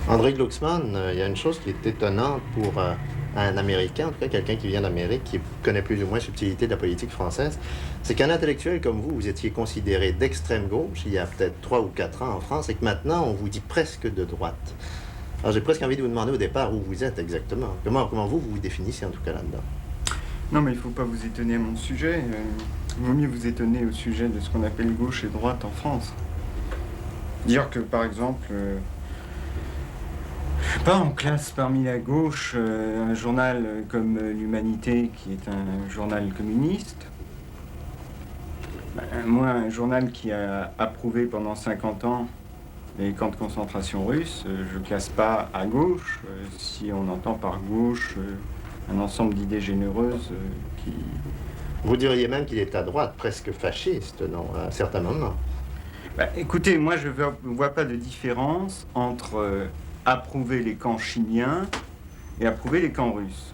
André Glucksmann, il y a une chose qui est étonnante pour un Américain, en tout cas quelqu'un qui vient d'Amérique, qui connaît plus ou moins la subtilité de la politique française, c'est qu'un intellectuel comme vous, vous étiez considéré d'extrême gauche il y a peut-être 3 ou 4 ans en France, et que maintenant on vous dit presque de droite. Alors j'ai presque envie de vous demander au départ où vous êtes exactement. Comment vous vous définissez en tout cas là-dedans? Non, mais il ne faut pas vous étonner à mon sujet. Il vaut mieux vous étonner au sujet de ce qu'on appelle gauche et droite en France. Dire que, par exemple, je sais pas, on classe parmi la gauche un journal comme l'Humanité, qui est un journal communiste. Moi, un journal qui a approuvé pendant 50 ans les camps de concentration russes, je ne classe pas à gauche, si on entend par gauche un ensemble d'idées généreuses qui... Vous diriez même qu'il est à droite, presque fasciste, non, à certains moments. Écoutez, moi je ne vois pas de différence entre approuver les camps chiliens et approuver les camps russes.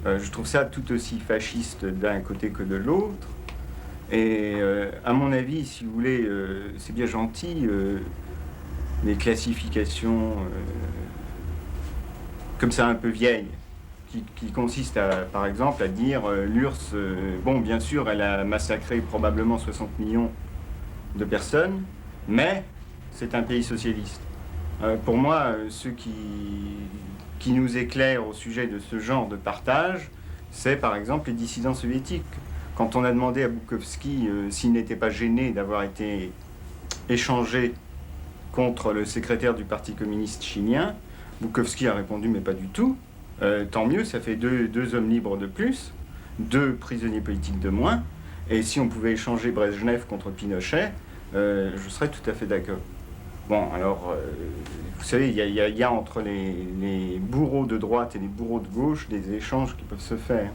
Je trouve ça tout aussi fasciste d'un côté que de l'autre. Et à mon avis, si vous voulez, c'est bien gentil, les classifications comme ça un peu vieilles, qui consiste par exemple à dire l'URSS, bon bien sûr elle a massacré probablement 60 millions de personnes, mais c'est un pays socialiste. Pour moi, ceux qui nous éclairent au sujet de ce genre de partage, c'est par exemple les dissidents soviétiques. Quand on a demandé à Boukowski s'il n'était pas gêné d'avoir été échangé contre le secrétaire du Parti communiste chilien, Boukowski a répondu mais pas du tout. Tant mieux, ça fait deux hommes libres de plus, 2 prisonniers politiques de moins, et si on pouvait échanger Brejnev contre Pinochet, je serais tout à fait d'accord. Bon, alors, vous savez, il y a entre les bourreaux de droite et les bourreaux de gauche des échanges qui peuvent se faire.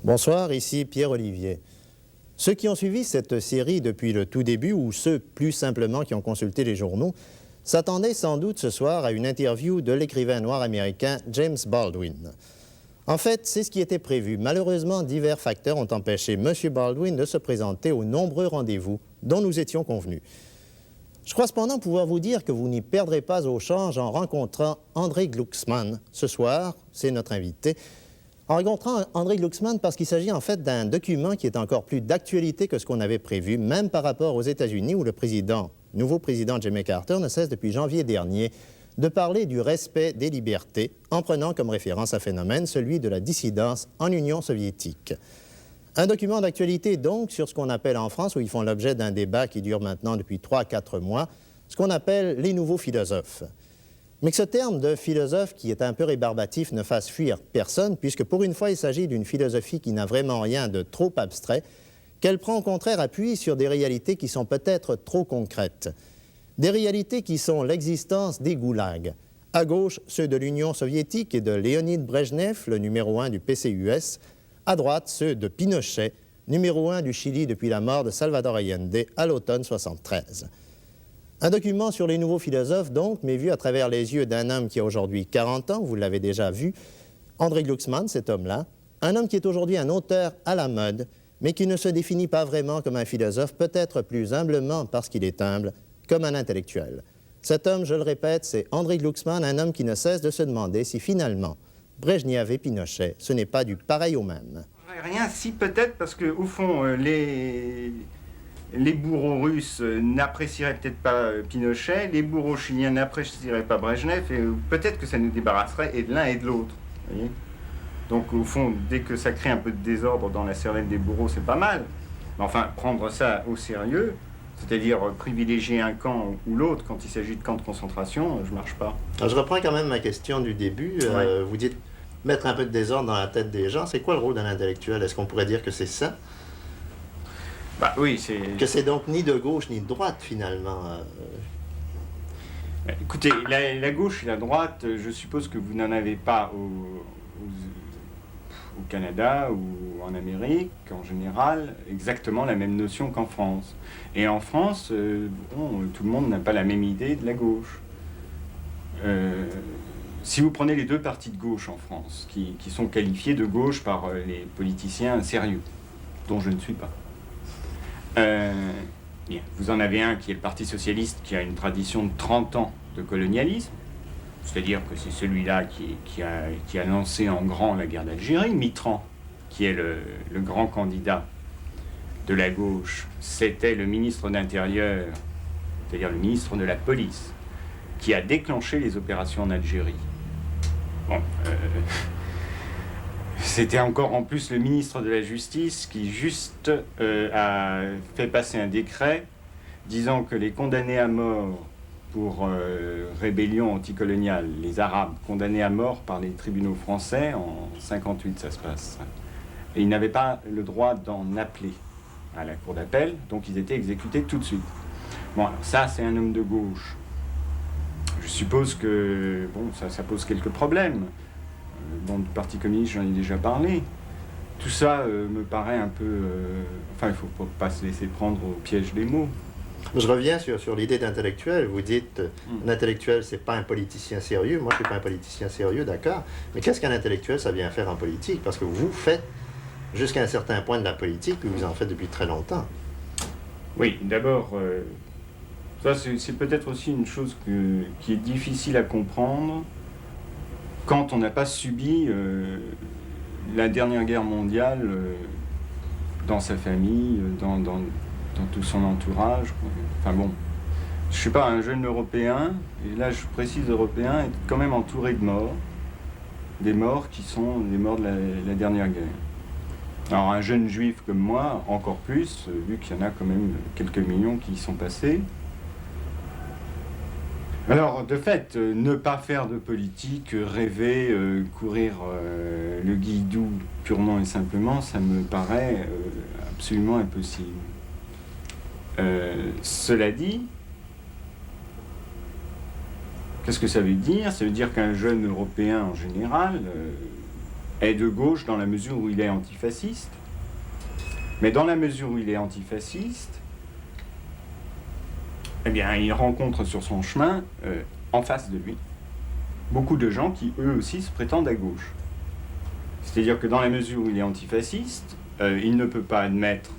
Bonsoir, ici Pierre Olivier. Ceux qui ont suivi cette série depuis le tout début, ou ceux plus simplement qui ont consulté les journaux, s'attendaient sans doute ce soir à une interview de l'écrivain noir américain James Baldwin. En fait, c'est ce qui était prévu. Malheureusement, divers facteurs ont empêché M. Baldwin de se présenter aux nombreux rendez-vous dont nous étions convenus. Je crois cependant pouvoir vous dire que vous n'y perdrez pas au change en rencontrant André Glucksmann. Ce soir, c'est notre invité. En rencontrant André Glucksmann parce qu'il s'agit en fait d'un document qui est encore plus d'actualité que ce qu'on avait prévu, même par rapport aux États-Unis où le nouveau président Jimmy Carter ne cesse depuis janvier dernier de parler du respect des libertés en prenant comme référence un phénomène, celui de la dissidence en Union soviétique. Un document d'actualité donc sur ce qu'on appelle en France, où ils font l'objet d'un débat qui dure maintenant depuis 3 à 4 mois, ce qu'on appelle les nouveaux philosophes. Mais que ce terme de philosophe qui est un peu rébarbatif ne fasse fuir personne, puisque pour une fois il s'agit d'une philosophie qui n'a vraiment rien de trop abstrait, qu'elle prend au contraire appui sur des réalités qui sont peut-être trop concrètes. Des réalités qui sont l'existence des goulags. À gauche, ceux de l'Union soviétique et de Léonid Brejnev, le numéro 1 du PCUS. À droite, ceux de Pinochet, numéro 1 du Chili depuis la mort de Salvador Allende à l'automne 1973. Un document sur les nouveaux philosophes, donc, mais vu à travers les yeux d'un homme qui a aujourd'hui 40 ans, vous l'avez déjà vu, André Glucksmann, cet homme-là, un homme qui est aujourd'hui un auteur à la mode, mais qui ne se définit pas vraiment comme un philosophe, peut-être plus humblement parce qu'il est humble, comme un intellectuel. Cet homme, je le répète, c'est André Glucksmann, un homme qui ne cesse de se demander si finalement, Brejnev et Pinochet, ce n'est pas du pareil au même. Rien, si peut-être, parce qu'au fond, les bourreaux russes n'apprécieraient peut-être pas Pinochet, les bourreaux chiliens n'apprécieraient pas Brejnev, et peut-être que ça nous débarrasserait et de l'un et de l'autre. Donc au fond, dès que ça crée un peu de désordre dans la cervelle des bourreaux, c'est pas mal. Mais enfin, prendre ça au sérieux, c'est-à-dire privilégier un camp ou l'autre quand il s'agit de camps de concentration, je marche pas. Alors, je reprends quand même ma question du début. Ouais. Vous dites mettre un peu de désordre dans la tête des gens. C'est quoi le rôle d'un intellectuel? Est-ce qu'on pourrait dire que c'est ça? Bah oui, c'est... Que c'est donc ni de gauche ni de droite, finalement. Écoutez, la gauche et la droite, je suppose que vous n'en avez pas au Canada ou en Amérique, en général, exactement la même notion qu'en France. Et en France, tout le monde n'a pas la même idée de la gauche. Si vous prenez les deux partis de gauche en France, qui sont qualifiés de gauche par les politiciens sérieux, dont je ne suis pas, bien, vous en avez un qui est le Parti socialiste, qui a une tradition de 30 ans de colonialisme, c'est-à-dire que c'est celui-là qui a lancé en grand la guerre d'Algérie. Mitterrand, qui est le grand candidat de la gauche, c'était le ministre d'Intérieur, c'est-à-dire le ministre de la Police, qui a déclenché les opérations en Algérie. Bon, c'était encore en plus le ministre de la Justice qui juste a fait passer un décret disant que les condamnés à mort pour rébellion anticoloniale, les Arabes condamnés à mort par les tribunaux français, en 58 ça se passe, et ils n'avaient pas le droit d'en appeler à la cour d'appel, donc ils étaient exécutés tout de suite. Bon, alors ça c'est un homme de gauche. Je suppose que bon, ça pose quelques problèmes. Dans le Parti communiste, j'en ai déjà parlé. Tout ça me paraît un peu... Enfin, il ne faut pas se laisser prendre au piège des mots. Je reviens sur l'idée d'intellectuel. Vous dites, un intellectuel, c'est pas un politicien sérieux. Moi, je suis pas un politicien sérieux, d'accord. Mais qu'est-ce qu'un intellectuel, ça vient faire en politique? Parce que vous faites jusqu'à un certain point de la politique, puis vous en faites depuis très longtemps. Oui, d'abord, ça c'est peut-être aussi une chose qui est difficile à comprendre quand on n'a pas subi la dernière guerre mondiale dans sa famille, dans tout son entourage. Enfin bon, je sais pas, un jeune Européen, et là je précise Européen, est quand même entouré de morts, des morts qui sont des morts de la dernière guerre. Alors un jeune juif comme moi, encore plus, vu qu'il y en a quand même quelques millions qui y sont passés. Alors, de fait, ne pas faire de politique, rêver, courir le guilledou purement et simplement, ça me paraît absolument impossible. Cela dit, qu'est-ce que ça veut dire? Ça veut dire qu'un jeune Européen en général est de gauche dans la mesure où il est antifasciste. Mais dans la mesure où il est antifasciste, eh bien, il rencontre sur son chemin, en face de lui, beaucoup de gens qui, eux aussi, se prétendent à gauche. C'est-à-dire que dans la mesure où il est antifasciste, il ne peut pas admettre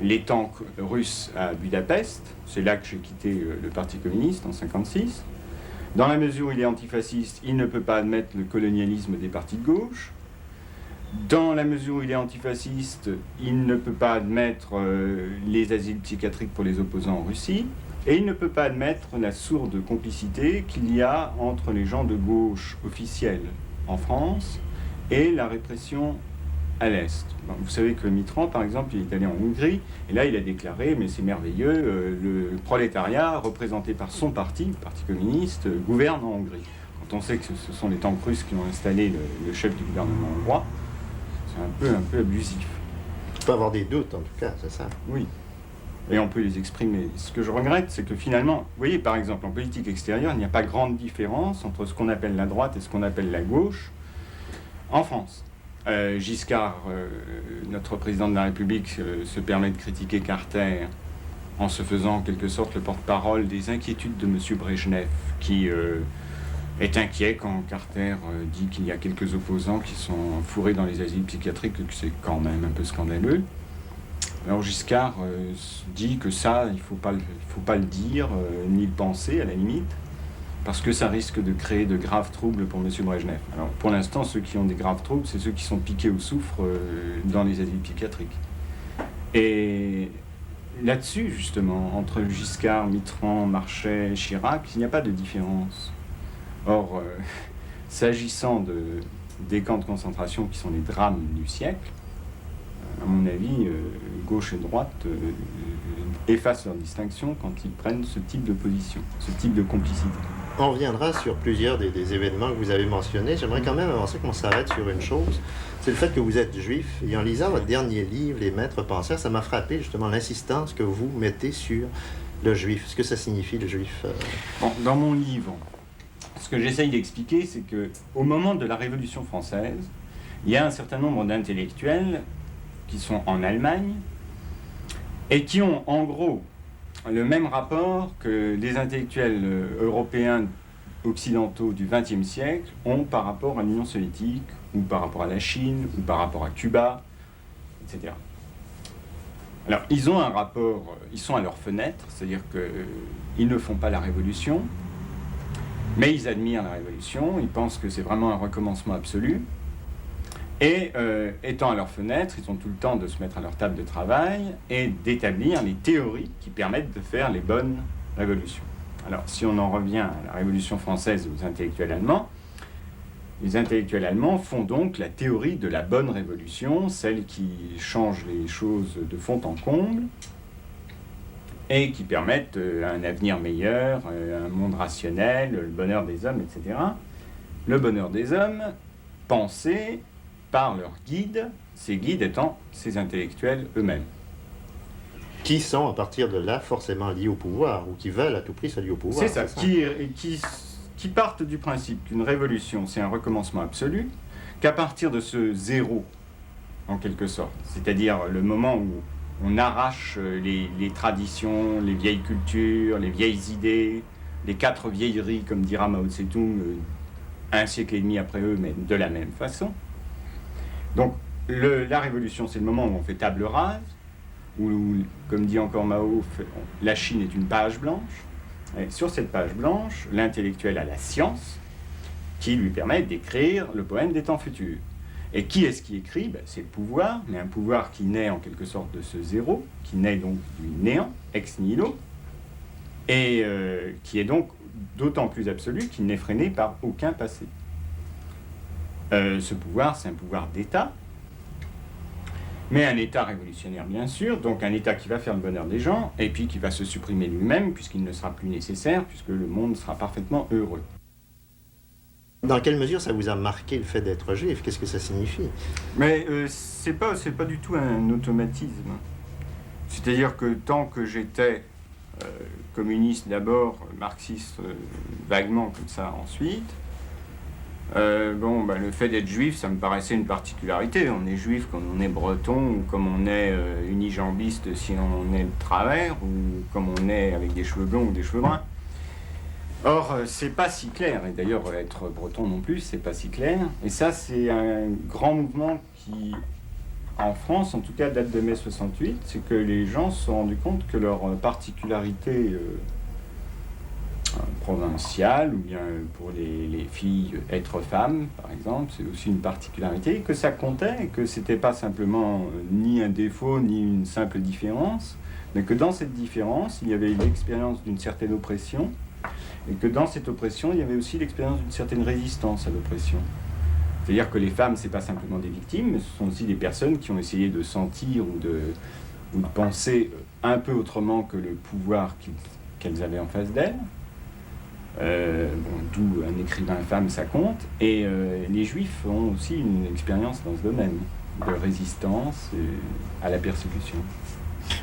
les tanks russes à Budapest. C'est là que j'ai quitté le Parti communiste, en 1956. Dans la mesure où il est antifasciste, il ne peut pas admettre le colonialisme des partis de gauche. Dans la mesure où il est antifasciste, il ne peut pas admettre les asiles psychiatriques pour les opposants en Russie. Et il ne peut pas admettre la sourde complicité qu'il y a entre les gens de gauche officiels en France et la répression à l'Est. Bon, vous savez que Mitterrand, par exemple, il est allé en Hongrie, et là il a déclaré, mais c'est merveilleux, le prolétariat, représenté par son parti, le Parti communiste, gouverne en Hongrie. Quand on sait que ce sont les tanks russes qui ont installé le chef du gouvernement hongrois, c'est un peu abusif. On peut avoir des doutes, en tout cas, c'est ça? Oui. Et on peut les exprimer. Ce que je regrette, c'est que finalement, vous voyez, par exemple, en politique extérieure, il n'y a pas grande différence entre ce qu'on appelle la droite et ce qu'on appelle la gauche en France. Giscard, notre président de la République, se permet de critiquer Carter en se faisant en quelque sorte le porte-parole des inquiétudes de M. Brejnev, qui est inquiet quand Carter dit qu'il y a quelques opposants qui sont fourrés dans les asiles psychiatriques, que c'est quand même un peu scandaleux. Alors Giscard dit que ça, il faut pas le dire, ni le penser à la limite, parce que ça risque de créer de graves troubles pour M. Brejnev. Alors pour l'instant, ceux qui ont des graves troubles, c'est ceux qui sont piqués au soufre dans les asiles psychiatriques. Et là-dessus, justement, entre Giscard, Mitterrand, Marchais, Chirac, il n'y a pas de différence. Or, s'agissant des camps de concentration qui sont les drames du siècle, à mon avis, gauche et droite effacent leur distinction quand ils prennent ce type de position, ce type de complicité. On reviendra sur plusieurs des événements que vous avez mentionnés. J'aimerais quand même avancer qu'on s'arrête sur une chose. C'est le fait que vous êtes juif. Et en lisant votre dernier livre, Les Maîtres penseurs, ça m'a frappé justement l'insistance que vous mettez sur le juif. Ce que ça signifie, le juif. Bon, dans mon livre, ce que j'essaye d'expliquer, c'est qu'au moment de la Révolution française, il y a un certain nombre d'intellectuels qui sont en Allemagne et qui ont en gros le même rapport que les intellectuels européens occidentaux du XXe siècle ont par rapport à l'Union soviétique, ou par rapport à la Chine, ou par rapport à Cuba, etc. Alors, ils ont un rapport, ils sont à leur fenêtre, c'est-à-dire qu'ils ne font pas la révolution, mais ils admirent la révolution, ils pensent que c'est vraiment un recommencement absolu, et étant à leur fenêtre, ils ont tout le temps de se mettre à leur table de travail et d'établir les théories qui permettent de faire les bonnes révolutions. Alors, si on en revient à la Révolution française et aux intellectuels allemands, les intellectuels allemands font donc la théorie de la bonne révolution, celle qui change les choses de fond en comble et qui permettent un avenir meilleur, un monde rationnel, le bonheur des hommes, etc. Le bonheur des hommes, pensé par leurs guides, ces guides étant ces intellectuels eux-mêmes. Qui sont, à partir de là, forcément liés au pouvoir, ou qui veulent à tout prix se lier au pouvoir. C'est ça, qui partent du principe qu'une révolution, c'est un recommencement absolu, qu'à partir de ce zéro, en quelque sorte, c'est-à-dire le moment où on arrache les traditions, les vieilles cultures, les vieilles idées, les 4 vieilleries, comme dira Mao Tse-tung, un siècle et demi après eux, mais de la même façon. Donc, la révolution, c'est le moment où on fait table rase, où, comme dit encore Mao, la Chine est une page blanche. Et sur cette page blanche, l'intellectuel a la science qui lui permet d'écrire le poème des temps futurs. Et qui est-ce qui écrit ? C'est le pouvoir, mais un pouvoir qui naît en quelque sorte de ce zéro, qui naît donc du néant, ex nihilo, et qui est donc d'autant plus absolu qu'il n'est freiné par aucun passé. Ce pouvoir, c'est un pouvoir d'État, mais un État révolutionnaire, bien sûr, donc un État qui va faire le bonheur des gens, et puis qui va se supprimer lui-même, puisqu'il ne sera plus nécessaire, puisque le monde sera parfaitement heureux. Dans quelle mesure ça vous a marqué le fait d'être juif ? Qu'est-ce que ça signifie ? Mais c'est pas du tout un automatisme. C'est-à-dire que tant que j'étais communiste d'abord, marxiste vaguement comme ça ensuite, le fait d'être juif, ça me paraissait une particularité. On est juif comme on est breton, ou comme on est unijambiste si on est de travers, ou comme on est avec des cheveux blonds ou des cheveux bruns. Or, c'est pas si clair, et d'ailleurs être breton non plus, c'est pas si clair. Et ça, c'est un grand mouvement qui, en France, en tout cas, date de mai 68, c'est que les gens se sont rendus compte que leur particularité provinciale, ou bien pour les filles, être femme, par exemple, c'est aussi une particularité, que ça comptait, et que c'était pas simplement ni un défaut, ni une simple différence, mais que dans cette différence, il y avait l'expérience d'une certaine oppression, et que dans cette oppression, il y avait aussi l'expérience d'une certaine résistance à l'oppression. C'est-à-dire que les femmes, c'est pas simplement des victimes, mais ce sont aussi des personnes qui ont essayé de sentir ou de penser un peu autrement que le pouvoir qu'elles avaient en face d'elles. D'où un écrivain femme, ça compte. Et les Juifs ont aussi une expérience dans ce domaine de résistance à la persécution.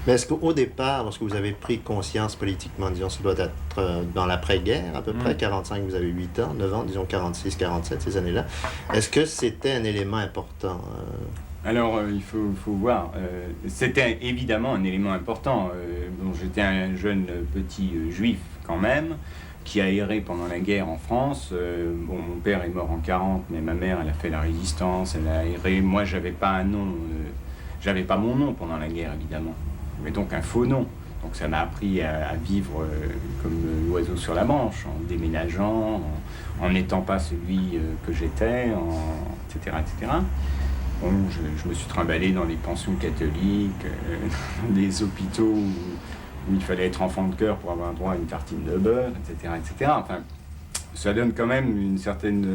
Mais est-ce qu'au départ, lorsque vous avez pris conscience politiquement, disons, ça doit être dans l'après-guerre, à peu près, 45, vous avez 8 ans, 9 ans, disons 46, 47, ces années-là, est-ce que c'était un élément important Alors, il faut voir. C'était évidemment un élément important. J'étais un jeune petit juif quand même, qui a erré pendant la guerre en France. Mon père est mort en 40, mais ma mère, elle a fait la résistance, elle a erré. Moi, j'avais pas un nom, j'avais pas mon nom pendant la guerre, évidemment. Mais donc un faux nom. Donc ça m'a appris à vivre comme l'oiseau sur la branche, en déménageant, en n'étant pas celui que j'étais, etc., etc. Bon, je me suis trimballé dans les pensions catholiques, dans des hôpitaux où il fallait être enfant de cœur pour avoir droit à une tartine de beurre, etc., etc. Enfin, ça donne quand même une certaine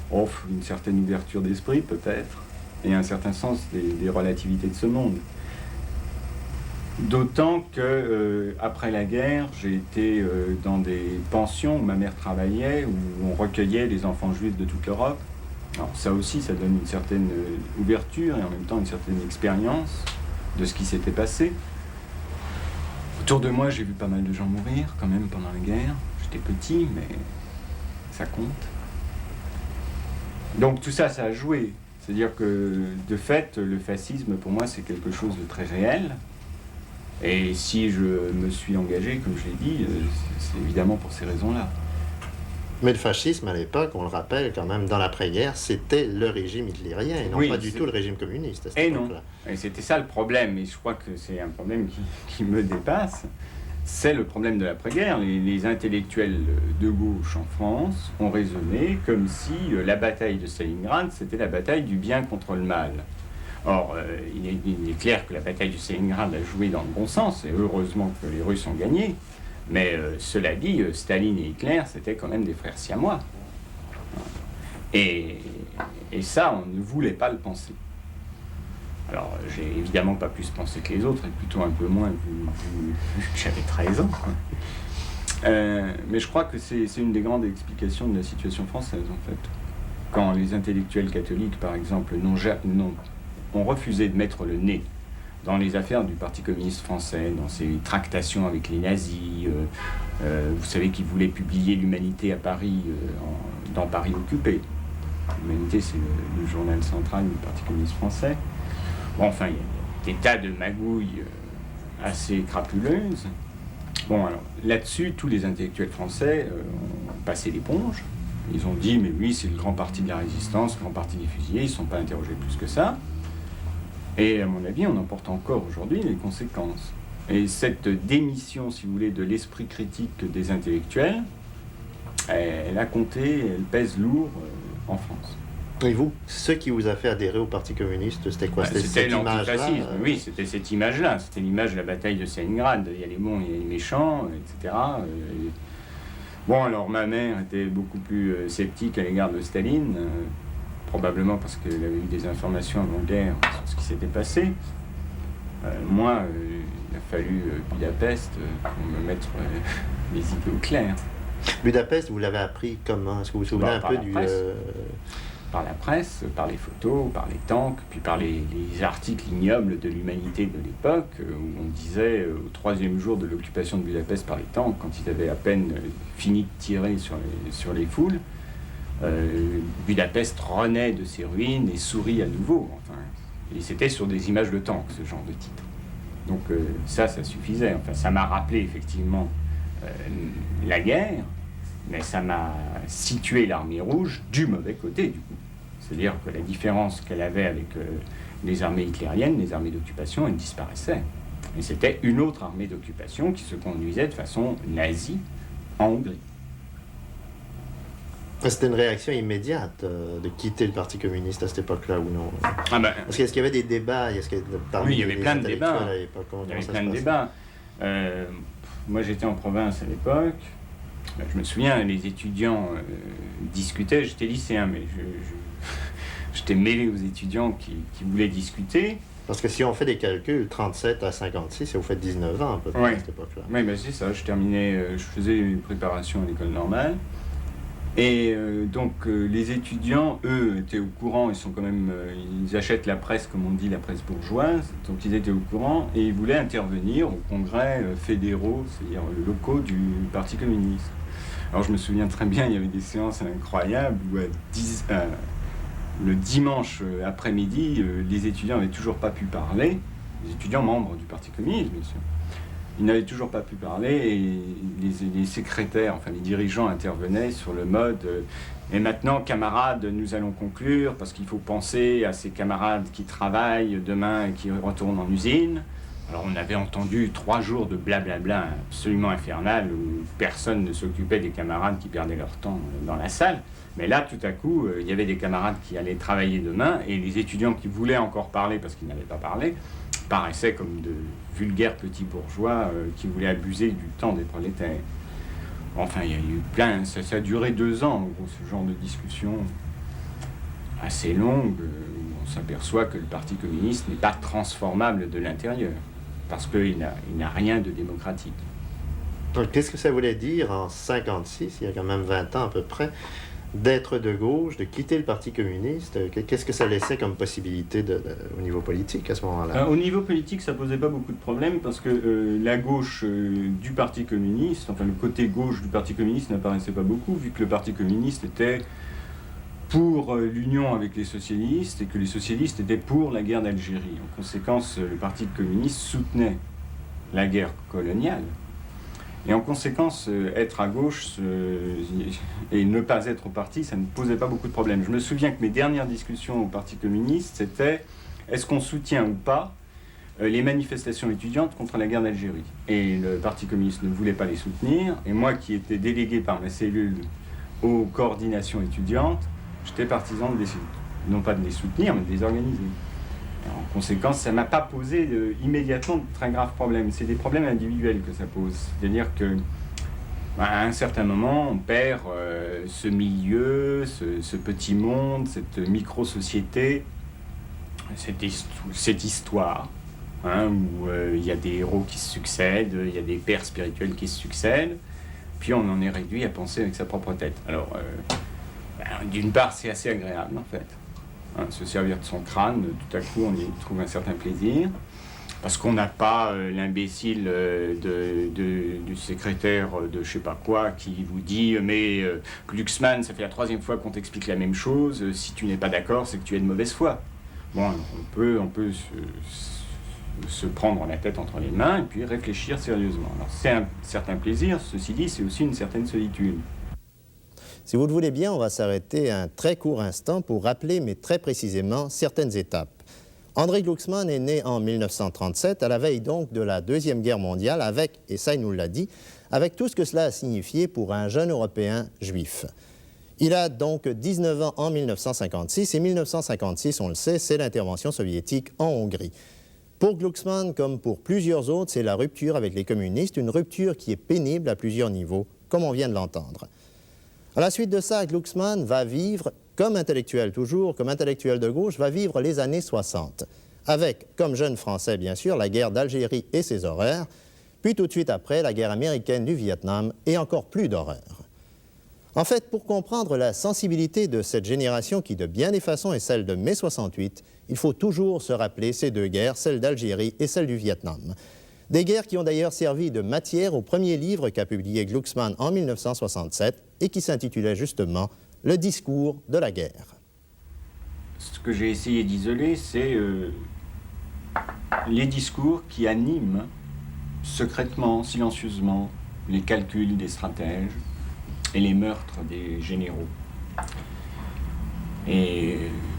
ouverture d'esprit, peut-être, et un certain sens des relativités de ce monde. D'autant que après la guerre, j'ai été dans des pensions où ma mère travaillait, où on recueillait les enfants juifs de toute l'Europe. Alors ça aussi, ça donne une certaine ouverture et en même temps une certaine expérience de ce qui s'était passé. Autour de moi, j'ai vu pas mal de gens mourir quand même pendant la guerre. J'étais petit, mais ça compte. Donc tout ça, ça a joué. C'est-à-dire que de fait, le fascisme pour moi, c'est quelque chose de très réel. Et si je me suis engagé, comme je l'ai dit, c'est évidemment pour ces raisons-là. Mais le fascisme, à l'époque, on le rappelle quand même, dans l'après-guerre, c'était le régime hitlérien et non pas du tout le régime communiste à cette époque-là. Et c'était ça le problème, et je crois que c'est un problème qui me dépasse. C'est le problème de l'après-guerre. Les intellectuels de gauche en France ont raisonné comme si la bataille de Stalingrad, c'était la bataille du bien contre le mal. Or, il est clair que la bataille de Stalingrad a joué dans le bon sens, et heureusement que les Russes ont gagné. Mais cela dit, Staline et Hitler, c'était quand même des frères siamois. Et ça, on ne voulait pas le penser. Alors, j'ai évidemment pas plus pensé que les autres, et plutôt un peu moins, vu que j'avais 13 ans. Mais je crois que c'est une des grandes explications de la situation française, en fait. Quand les intellectuels catholiques, par exemple, ont refusé de mettre le nez dans les affaires du Parti communiste français, dans ses tractations avec les nazis, vous savez qu'ils voulaient publier l'Humanité à Paris, dans Paris occupé. L'Humanité, c'est le journal central du Parti communiste français. Bon, enfin, il y a des tas de magouilles assez crapuleuses. Bon, alors, là-dessus, tous les intellectuels français ont passé l'éponge. Ils ont dit, mais oui, c'est le grand parti de la résistance, le grand parti des fusillés, ils ne sont pas interrogés plus que ça. Et à mon avis, on en porte encore aujourd'hui les conséquences. Et cette démission, si vous voulez, de l'esprit critique des intellectuels, elle a compté, elle pèse lourd en France. Et vous, ce qui vous a fait adhérer au Parti communiste, c'était quoi? C'était l'antifascisme, oui, c'était cette image-là. C'était l'image de la bataille de Stalingrad. Il y a les bons, il y a les méchants, etc. Bon, alors ma mère était beaucoup plus sceptique à l'égard de Staline, probablement parce qu'elle avait eu des informations avant-guerre sur ce qui s'était passé. Moi, il a fallu Budapest pour me mettre les idées au clair. Budapest, vous l'avez appris comment? Est-ce que vous vous souvenez un peu du... Par la presse, par les photos, par les tanks, puis par les articles ignobles de l'Humanité de l'époque, où on disait au 3e jour de l'occupation de Budapest par les tanks, quand ils avaient à peine fini de tirer sur les foules, Budapest renaît de ses ruines et sourit à nouveau. Enfin, et c'était sur des images de tanks, ce genre de titre. Donc ça suffisait. Enfin, ça m'a rappelé effectivement la guerre, mais ça m'a situé l'armée rouge du mauvais côté, du coup. C'est-à-dire que la différence qu'elle avait avec les armées hitlériennes, les armées d'occupation, elle disparaissait. Et c'était une autre armée d'occupation qui se conduisait de façon nazie en Hongrie. C'était une réaction immédiate de quitter le Parti communiste à cette époque-là ou non? Ah ben, parce qu'il y avait des débats, oui, il y avait plein de débats. Il y avait plein de débats. Moi, j'étais en province à l'époque. Je me souviens, les étudiants discutaient. J'étais lycéen, mais j'étais mêlé aux étudiants qui voulaient discuter. Parce que si on fait des calculs, 37 à 56, ça vous fait 19 ans à peu près à cette époque-là. Oui, ben c'est ça. Je faisais une préparation à l'école normale. Et donc les étudiants, eux, étaient au courant, ils achètent la presse, comme on dit, la presse bourgeoise, donc ils étaient au courant et ils voulaient intervenir aux congrès fédéraux, c'est-à-dire locaux du Parti communiste. Alors je me souviens très bien, il y avait des séances incroyables où le dimanche après-midi, les étudiants n'avaient toujours pas pu parler, les étudiants membres du Parti communiste, bien sûr. Ils n'avaient toujours pas pu parler et les secrétaires, enfin les dirigeants intervenaient sur le mode et maintenant, camarades, nous allons conclure parce qu'il faut penser à ces camarades qui travaillent demain et qui retournent en usine. Alors on avait entendu 3 jours de blablabla absolument infernal où personne ne s'occupait des camarades qui perdaient leur temps dans la salle. Mais là, tout à coup, il y avait des camarades qui allaient travailler demain et les étudiants qui voulaient encore parler parce qu'ils n'avaient pas parlé paraissaient comme de vulgaires petits bourgeois qui voulaient abuser du temps des prolétaires. Enfin, il y a eu plein, ça a duré 2 ans, en gros, ce genre de discussion assez longue, où on s'aperçoit que le Parti communiste n'est pas transformable de l'intérieur. parce qu'il n'a rien de démocratique. Donc, qu'est-ce que ça voulait dire en 1956, il y a quand même 20 ans à peu près, d'être de gauche, de quitter le Parti communiste? Qu'est-ce que ça laissait comme possibilité au niveau politique à ce moment-là? Au niveau politique, ça posait pas beaucoup de problèmes parce que la gauche du Parti communiste, enfin le côté gauche du Parti communiste n'apparaissait pas beaucoup, vu que le Parti communiste était pour l'union avec les socialistes et que les socialistes étaient pour la guerre d'Algérie. En conséquence, le Parti communiste soutenait la guerre coloniale. Et en conséquence, être à gauche et ne pas être au parti, ça ne posait pas beaucoup de problèmes. Je me souviens que mes dernières discussions au Parti communiste, c'était est-ce qu'on soutient ou pas les manifestations étudiantes contre la guerre d'Algérie. Et le Parti communiste ne voulait pas les soutenir. Et moi, qui étais délégué par ma cellule aux coordinations étudiantes, j'étais partisan non pas de les soutenir, mais de les organiser. En conséquence, ça ne m'a pas posé immédiatement de très graves problèmes. C'est des problèmes individuels que ça pose. C'est-à-dire que, à un certain moment, on perd ce milieu, ce petit monde, cette micro-société, cette histoire, où il y a des héros qui se succèdent, il y a des pères spirituels qui se succèdent, puis on en est réduit à penser avec sa propre tête. Alors, d'une part, c'est assez agréable, en fait. Se servir de son crâne, tout à coup on y trouve un certain plaisir, parce qu'on n'a pas l'imbécile du secrétaire de je sais pas quoi qui vous dit mais Glucksmann, ça fait la 3e fois qu'on t'explique la même chose, si tu n'es pas d'accord c'est que tu es de mauvaise foi. Bon, on peut se prendre la tête entre les mains et puis réfléchir sérieusement. Alors c'est un certain plaisir, ceci dit c'est aussi une certaine solitude. Si vous le voulez bien, on va s'arrêter un très court instant pour rappeler, mais très précisément, certaines étapes. André Glucksmann est né en 1937, à la veille donc de la Deuxième Guerre mondiale, avec, et ça il nous l'a dit, avec tout ce que cela a signifié pour un jeune Européen juif. Il a donc 19 ans en 1956, et 1956, on le sait, c'est l'intervention soviétique en Hongrie. Pour Glucksmann, comme pour plusieurs autres, c'est la rupture avec les communistes, une rupture qui est pénible à plusieurs niveaux, comme on vient de l'entendre. À la suite de ça, Glucksmann va vivre, comme intellectuel toujours, comme intellectuel de gauche, va vivre les années 60, avec, comme jeune Français bien sûr, la guerre d'Algérie et ses horreurs, puis tout de suite après, la guerre américaine du Vietnam et encore plus d'horreurs. En fait, pour comprendre la sensibilité de cette génération qui, de bien des façons, est celle de mai 68, il faut toujours se rappeler ces deux guerres, celle d'Algérie et celle du Vietnam. Des guerres qui ont d'ailleurs servi de matière au premier livre qu'a publié Glucksmann en 1967 et qui s'intitulait justement « Le discours de la guerre ». Ce que j'ai essayé d'isoler, c'est les discours qui animent secrètement, silencieusement, les calculs des stratèges et les meurtres des généraux. Et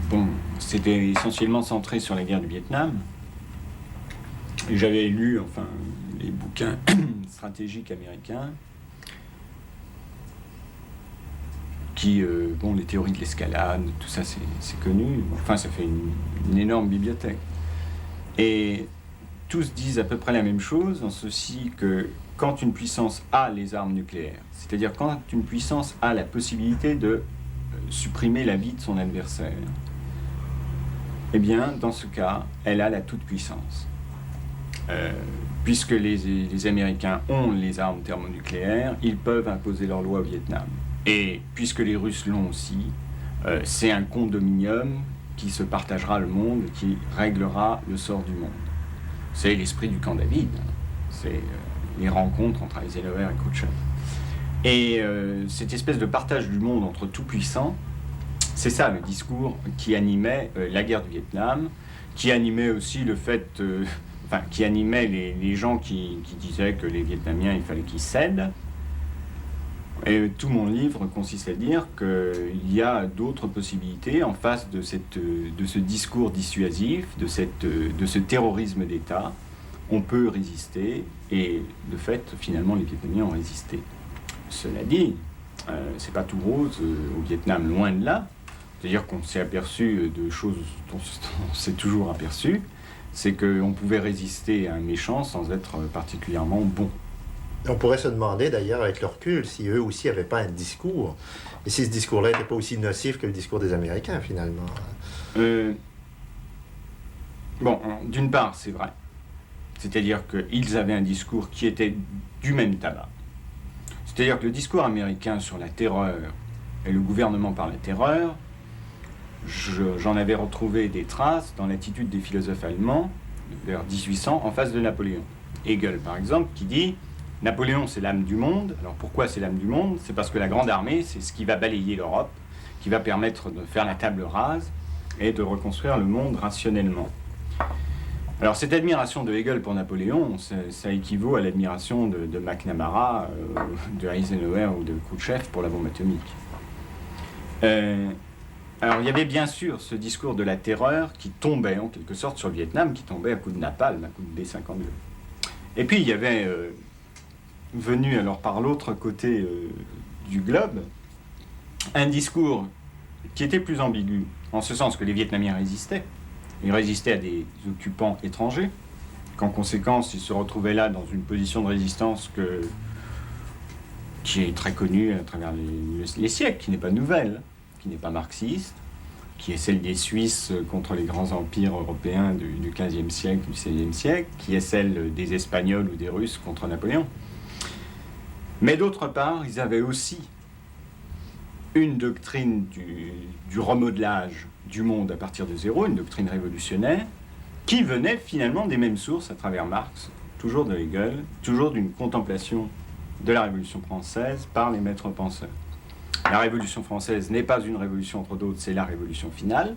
bon, c'était essentiellement centré sur la guerre du Vietnam. J'avais lu les bouquins stratégiques américains qui, les théories de l'escalade, tout ça c'est connu, enfin ça fait une énorme bibliothèque. Et tous disent à peu près la même chose, en ceci que quand une puissance a les armes nucléaires, c'est-à-dire quand une puissance a la possibilité de supprimer la vie de son adversaire, eh bien dans ce cas, elle a la toute-puissance. Puisque les Américains ont les armes thermonucléaires, ils peuvent imposer leurs lois au Vietnam. Et puisque les Russes l'ont aussi, c'est un condominium qui se partagera le monde, qui réglera le sort du monde. C'est l'esprit du camp David, c'est les rencontres entre Eisenhower et Khrouchtchev. Et cette espèce de partage du monde entre tout-puissants, c'est ça le discours qui animait la guerre du Vietnam, qui animait aussi le fait... qui animait les gens qui disaient que les Vietnamiens, il fallait qu'ils cèdent. Et tout mon livre consiste à dire qu'il y a d'autres possibilités en face de ce discours dissuasif, de ce terrorisme d'État. On peut résister, et de fait, finalement, les Vietnamiens ont résisté. Cela dit, c'est pas tout rose au Vietnam, loin de là. C'est-à-dire qu'on s'est aperçu de choses dont on s'est toujours aperçu. C'est qu'on pouvait résister à un méchant sans être particulièrement bon. On pourrait se demander d'ailleurs avec le recul si eux aussi n'avaient pas un discours, et si ce discours-là n'était pas aussi nocif que le discours des Américains finalement. D'une part c'est vrai. C'est-à-dire qu'ils avaient un discours qui était du même tabac. C'est-à-dire que le discours américain sur la terreur et le gouvernement par la terreur, j'en avais retrouvé des traces dans l'attitude des philosophes allemands vers 1800 en face de Napoléon. Hegel, par exemple, qui dit « Napoléon, c'est l'âme du monde. Alors pourquoi c'est l'âme du monde? C'est parce que la grande armée, c'est ce qui va balayer l'Europe, qui va permettre de faire la table rase et de reconstruire le monde rationnellement. » Alors cette admiration de Hegel pour Napoléon, ça équivaut à l'admiration de McNamara, de Eisenhower ou de Khrouchtchev pour la bombe atomique. Alors il y avait bien sûr ce discours de la terreur qui tombait en quelque sorte sur le Vietnam, qui tombait à coups de napalm, à coups de B-52. Et puis il y avait venu alors par l'autre côté du globe un discours qui était plus ambigu, en ce sens que les Vietnamiens résistaient. Ils résistaient à des occupants étrangers, qu'en conséquence, ils se retrouvaient là dans une position de résistance qui est très connue à travers les siècles, qui n'est pas nouvelle, qui n'est pas marxiste, qui est celle des Suisses contre les grands empires européens du XVe siècle, du XVIe siècle, qui est celle des Espagnols ou des Russes contre Napoléon. Mais d'autre part, ils avaient aussi une doctrine du remodelage du monde à partir de zéro, une doctrine révolutionnaire, qui venait finalement des mêmes sources à travers Marx, toujours de Hegel, toujours d'une contemplation de la Révolution française par les maîtres penseurs. La Révolution française n'est pas une révolution entre d'autres, c'est la révolution finale.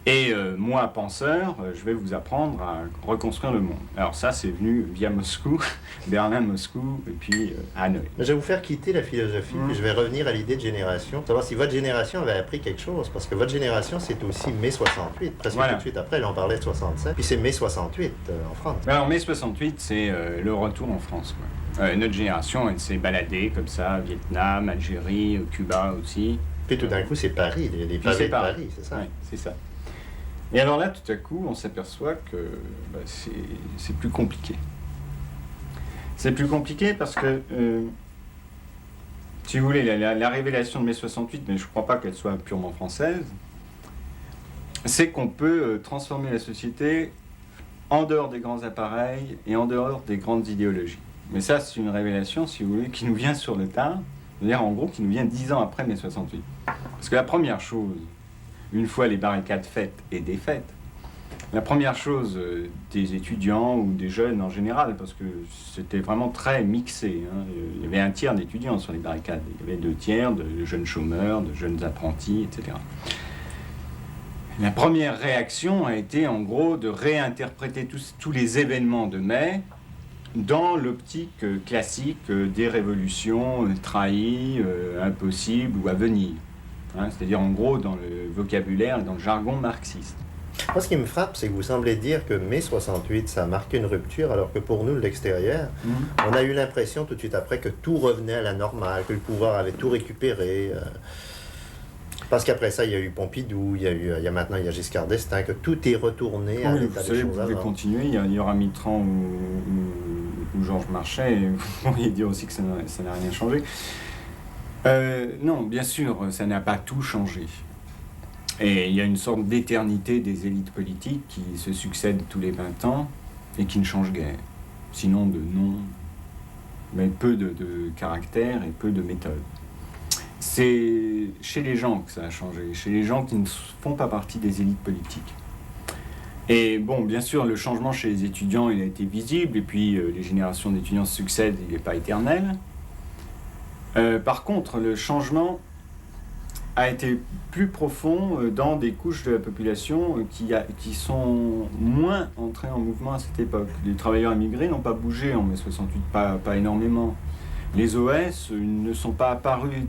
Et moi, penseur, je vais vous apprendre à reconstruire le monde. Alors ça, c'est venu via Moscou, Berlin-Moscou, et puis Hanoï. Je vais vous faire quitter la philosophie, puis je vais revenir à l'idée de génération, savoir si votre génération avait appris quelque chose, parce que votre génération, c'est aussi mai 68, presque tout de suite après, là on parlait de 67, puis c'est mai 68 en France. Alors mai 68, c'est le retour en France, quoi. Notre génération, elle s'est baladée comme ça, Vietnam, Algérie, Cuba aussi. Puis tout d'un coup, c'est Paris, les pavés de Paris, c'est ça? Oui, c'est ça. Et alors là, tout à coup, on s'aperçoit que c'est plus compliqué. C'est plus compliqué parce que, si vous voulez, la révélation de mai 68, mais je ne crois pas qu'elle soit purement française, c'est qu'on peut transformer la société en dehors des grands appareils et en dehors des grandes idéologies. Mais ça, c'est une révélation, si vous voulez, qui nous vient sur le tard, c'est-à-dire en gros qui nous vient 10 ans après mai 68. Parce que la première chose, une fois les barricades faites et défaites, la première chose des étudiants ou des jeunes en général, parce que c'était vraiment très mixé, hein, il y avait un tiers d'étudiants sur les barricades, il y avait 2 tiers de jeunes chômeurs, de jeunes apprentis, etc. La première réaction a été en gros de réinterpréter tous les événements de mai dans l'optique classique des révolutions trahies, impossibles ou à venir. Hein, c'est-à-dire en gros dans le vocabulaire et dans le jargon marxiste. Moi, ce qui me frappe, c'est que vous semblez dire que mai 68, ça a marqué une rupture, alors que pour nous, de l'extérieur, on a eu l'impression tout de suite après que tout revenait à la normale, que le pouvoir avait tout récupéré. Parce qu'après ça, il y a eu Pompidou, il y a Giscard d'Estaing, que tout est retourné à l'état des choses vous pouvez avant. continuer, il y aura Mitterrand ou Georges Marchais, et vous pourriez dire aussi que ça n'a rien changé. Non, bien sûr, ça n'a pas tout changé. Et il y a une sorte d'éternité des élites politiques qui se succèdent tous les 20 ans et qui ne changent guère. Sinon de nom, mais peu de caractère et peu de méthode. C'est chez les gens que ça a changé, chez les gens qui ne font pas partie des élites politiques. Et bon, bien sûr, le changement chez les étudiants, il a été visible, et puis les générations d'étudiants se succèdent, il n'est pas éternel. Par contre, le changement a été plus profond dans des couches de la population qui sont moins entrées en mouvement à cette époque. Les travailleurs immigrés n'ont pas bougé en mai 68, pas énormément. Les OS ne sont pas apparus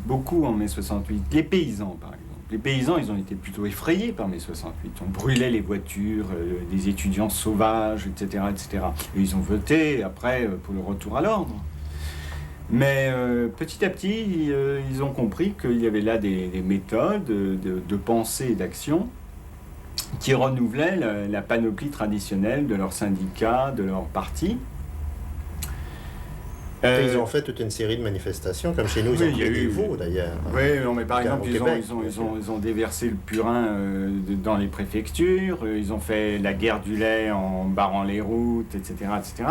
beaucoup en mai 68. Les paysans, par exemple. Les paysans, ils ont été plutôt effrayés par mai 68. On brûlait les voitures, des étudiants sauvages, etc., etc. Et ils ont voté après pour le retour à l'ordre. Mais petit à petit, ils ont compris qu'il y avait là des méthodes de pensée et d'action qui renouvelaient la panoplie traditionnelle de leurs syndicats, de leurs partis. Ils ont fait toute une série de manifestations, comme chez nous, ils ont pris des veaux d'ailleurs. Oui, non, mais par exemple, ils ont déversé le purin dans les préfectures, ils ont fait la guerre du lait en barrant les routes, etc. etc.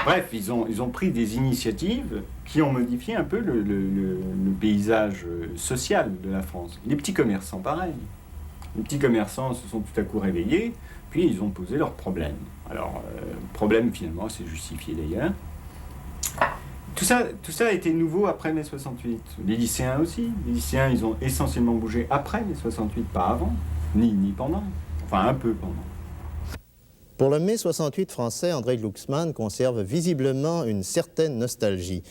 Bref, ils ont pris des initiatives qui ont modifié un peu le paysage social de la France. Les petits commerçants, pareil. Les petits commerçants se sont tout à coup réveillés, puis ils ont posé leurs problèmes. Alors, problème finalement, c'est justifié d'ailleurs. Tout ça a été nouveau après mai 68. Les lycéens aussi. Les lycéens, ils ont essentiellement bougé après mai 68, pas avant, ni pendant. Enfin, un peu pendant. Pour le mai 68 français, André Glucksmann conserve visiblement une certaine nostalgie.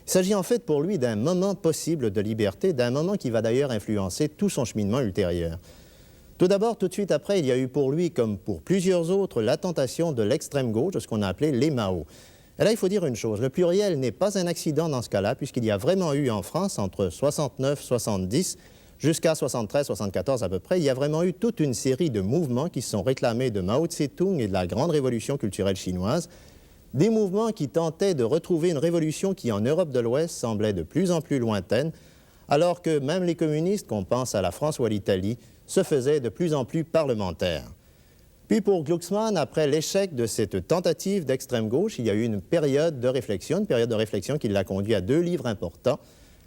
Il s'agit en fait pour lui d'un moment possible de liberté, d'un moment qui va d'ailleurs influencer tout son cheminement ultérieur. Tout d'abord, tout de suite après, il y a eu pour lui, comme pour plusieurs autres, la tentation de l'extrême gauche, de ce qu'on a appelé les Mao. Et là, il faut dire une chose, le pluriel n'est pas un accident dans ce cas-là, puisqu'il y a vraiment eu en France, entre 69, 70, jusqu'à 73, 74 à peu près, il y a vraiment eu toute une série de mouvements qui se sont réclamés de Mao Tse-tung et de la grande révolution culturelle chinoise, des mouvements qui tentaient de retrouver une révolution qui, en Europe de l'Ouest, semblait de plus en plus lointaine, alors que même les communistes, qu'on pense à la France ou à l'Italie, se faisaient de plus en plus parlementaires. Puis pour Glucksmann, après l'échec de cette tentative d'extrême gauche, il y a eu une période de réflexion qui l'a conduit à 2 livres importants,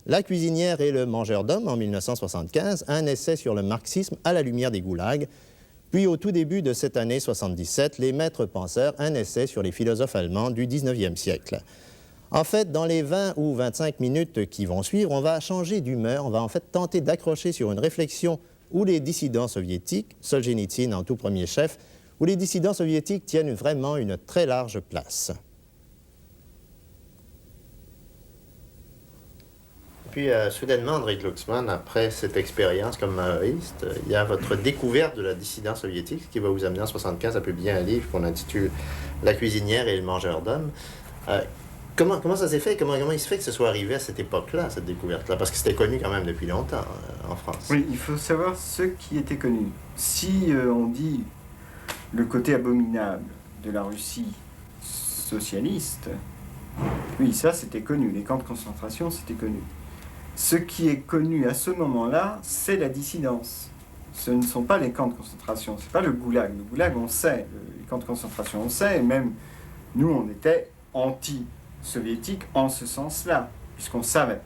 La cuisinière et le mangeur d'hommes en 1975, un essai sur le marxisme à la lumière des goulags, puis au tout début de cette année 77, Les maîtres penseurs, un essai sur les philosophes allemands du 19e siècle. En fait, dans les 20 ou 25 minutes qui vont suivre, on va changer d'humeur, on va en fait tenter d'accrocher sur une réflexion où les dissidents soviétiques, Solzhenitsyn en tout premier chef, où les dissidents soviétiques tiennent vraiment une très large place. Puis, soudainement, André Glucksmann, après cette expérience comme maoïste, il y a votre découverte de la dissidence soviétique, ce qui va vous amener en 1975 à publier un livre qu'on intitule « La cuisinière et le mangeur d'hommes ». Comment ça s'est fait? Comment il se fait que ce soit arrivé à cette époque-là, cette découverte-là? Parce que c'était connu quand même depuis longtemps en France. Oui, il faut savoir ce qui était connu. Si on dit le côté abominable de la Russie socialiste, oui, ça c'était connu. Les camps de concentration, c'était connu. Ce qui est connu à ce moment-là, c'est la dissidence. Ce ne sont pas les camps de concentration, c'est pas le goulag. Le goulag, on sait. Les camps de concentration, on sait. Et même nous, on était anti-soviétiques en ce sens-là, puisqu'on savait.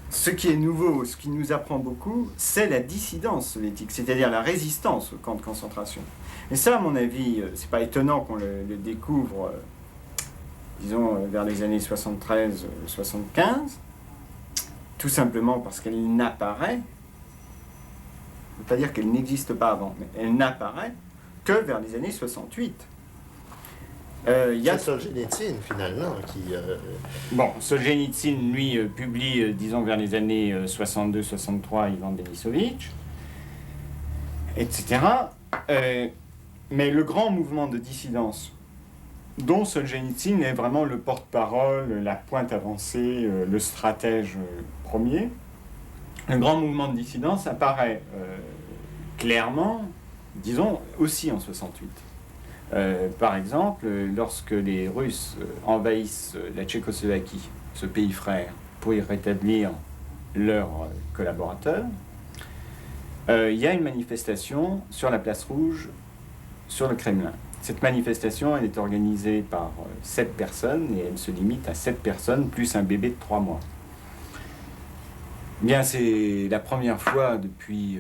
Ce qui est nouveau, ce qui nous apprend beaucoup, c'est la dissidence soviétique, c'est-à-dire la résistance aux camps de concentration. Et ça, à mon avis, c'est pas étonnant qu'on le découvre, disons, vers les années 73-75, tout simplement parce qu'elle n'apparaît, je ne veux pas dire qu'elle n'existe pas avant, mais elle n'apparaît que vers les années 68. Il y a Solzhenitsyn, finalement, qui... Bon, Solzhenitsyn, lui, publie, disons, vers les années 62-63, Ivan Denisovitch, etc. Mais le grand mouvement de dissidence, dont Solzhenitsyn est vraiment le porte-parole, la pointe avancée, le stratège premier, le grand mouvement de dissidence apparaît clairement, disons, aussi en 68. Par exemple, lorsque les Russes envahissent la Tchécoslovaquie, ce pays frère, pour y rétablir leurs collaborateurs, il y a une manifestation sur la place Rouge, sur le Kremlin. Cette manifestation, elle est organisée par 7 personnes et elle se limite à 7 personnes plus un bébé de 3 mois. Bien, c'est la première fois depuis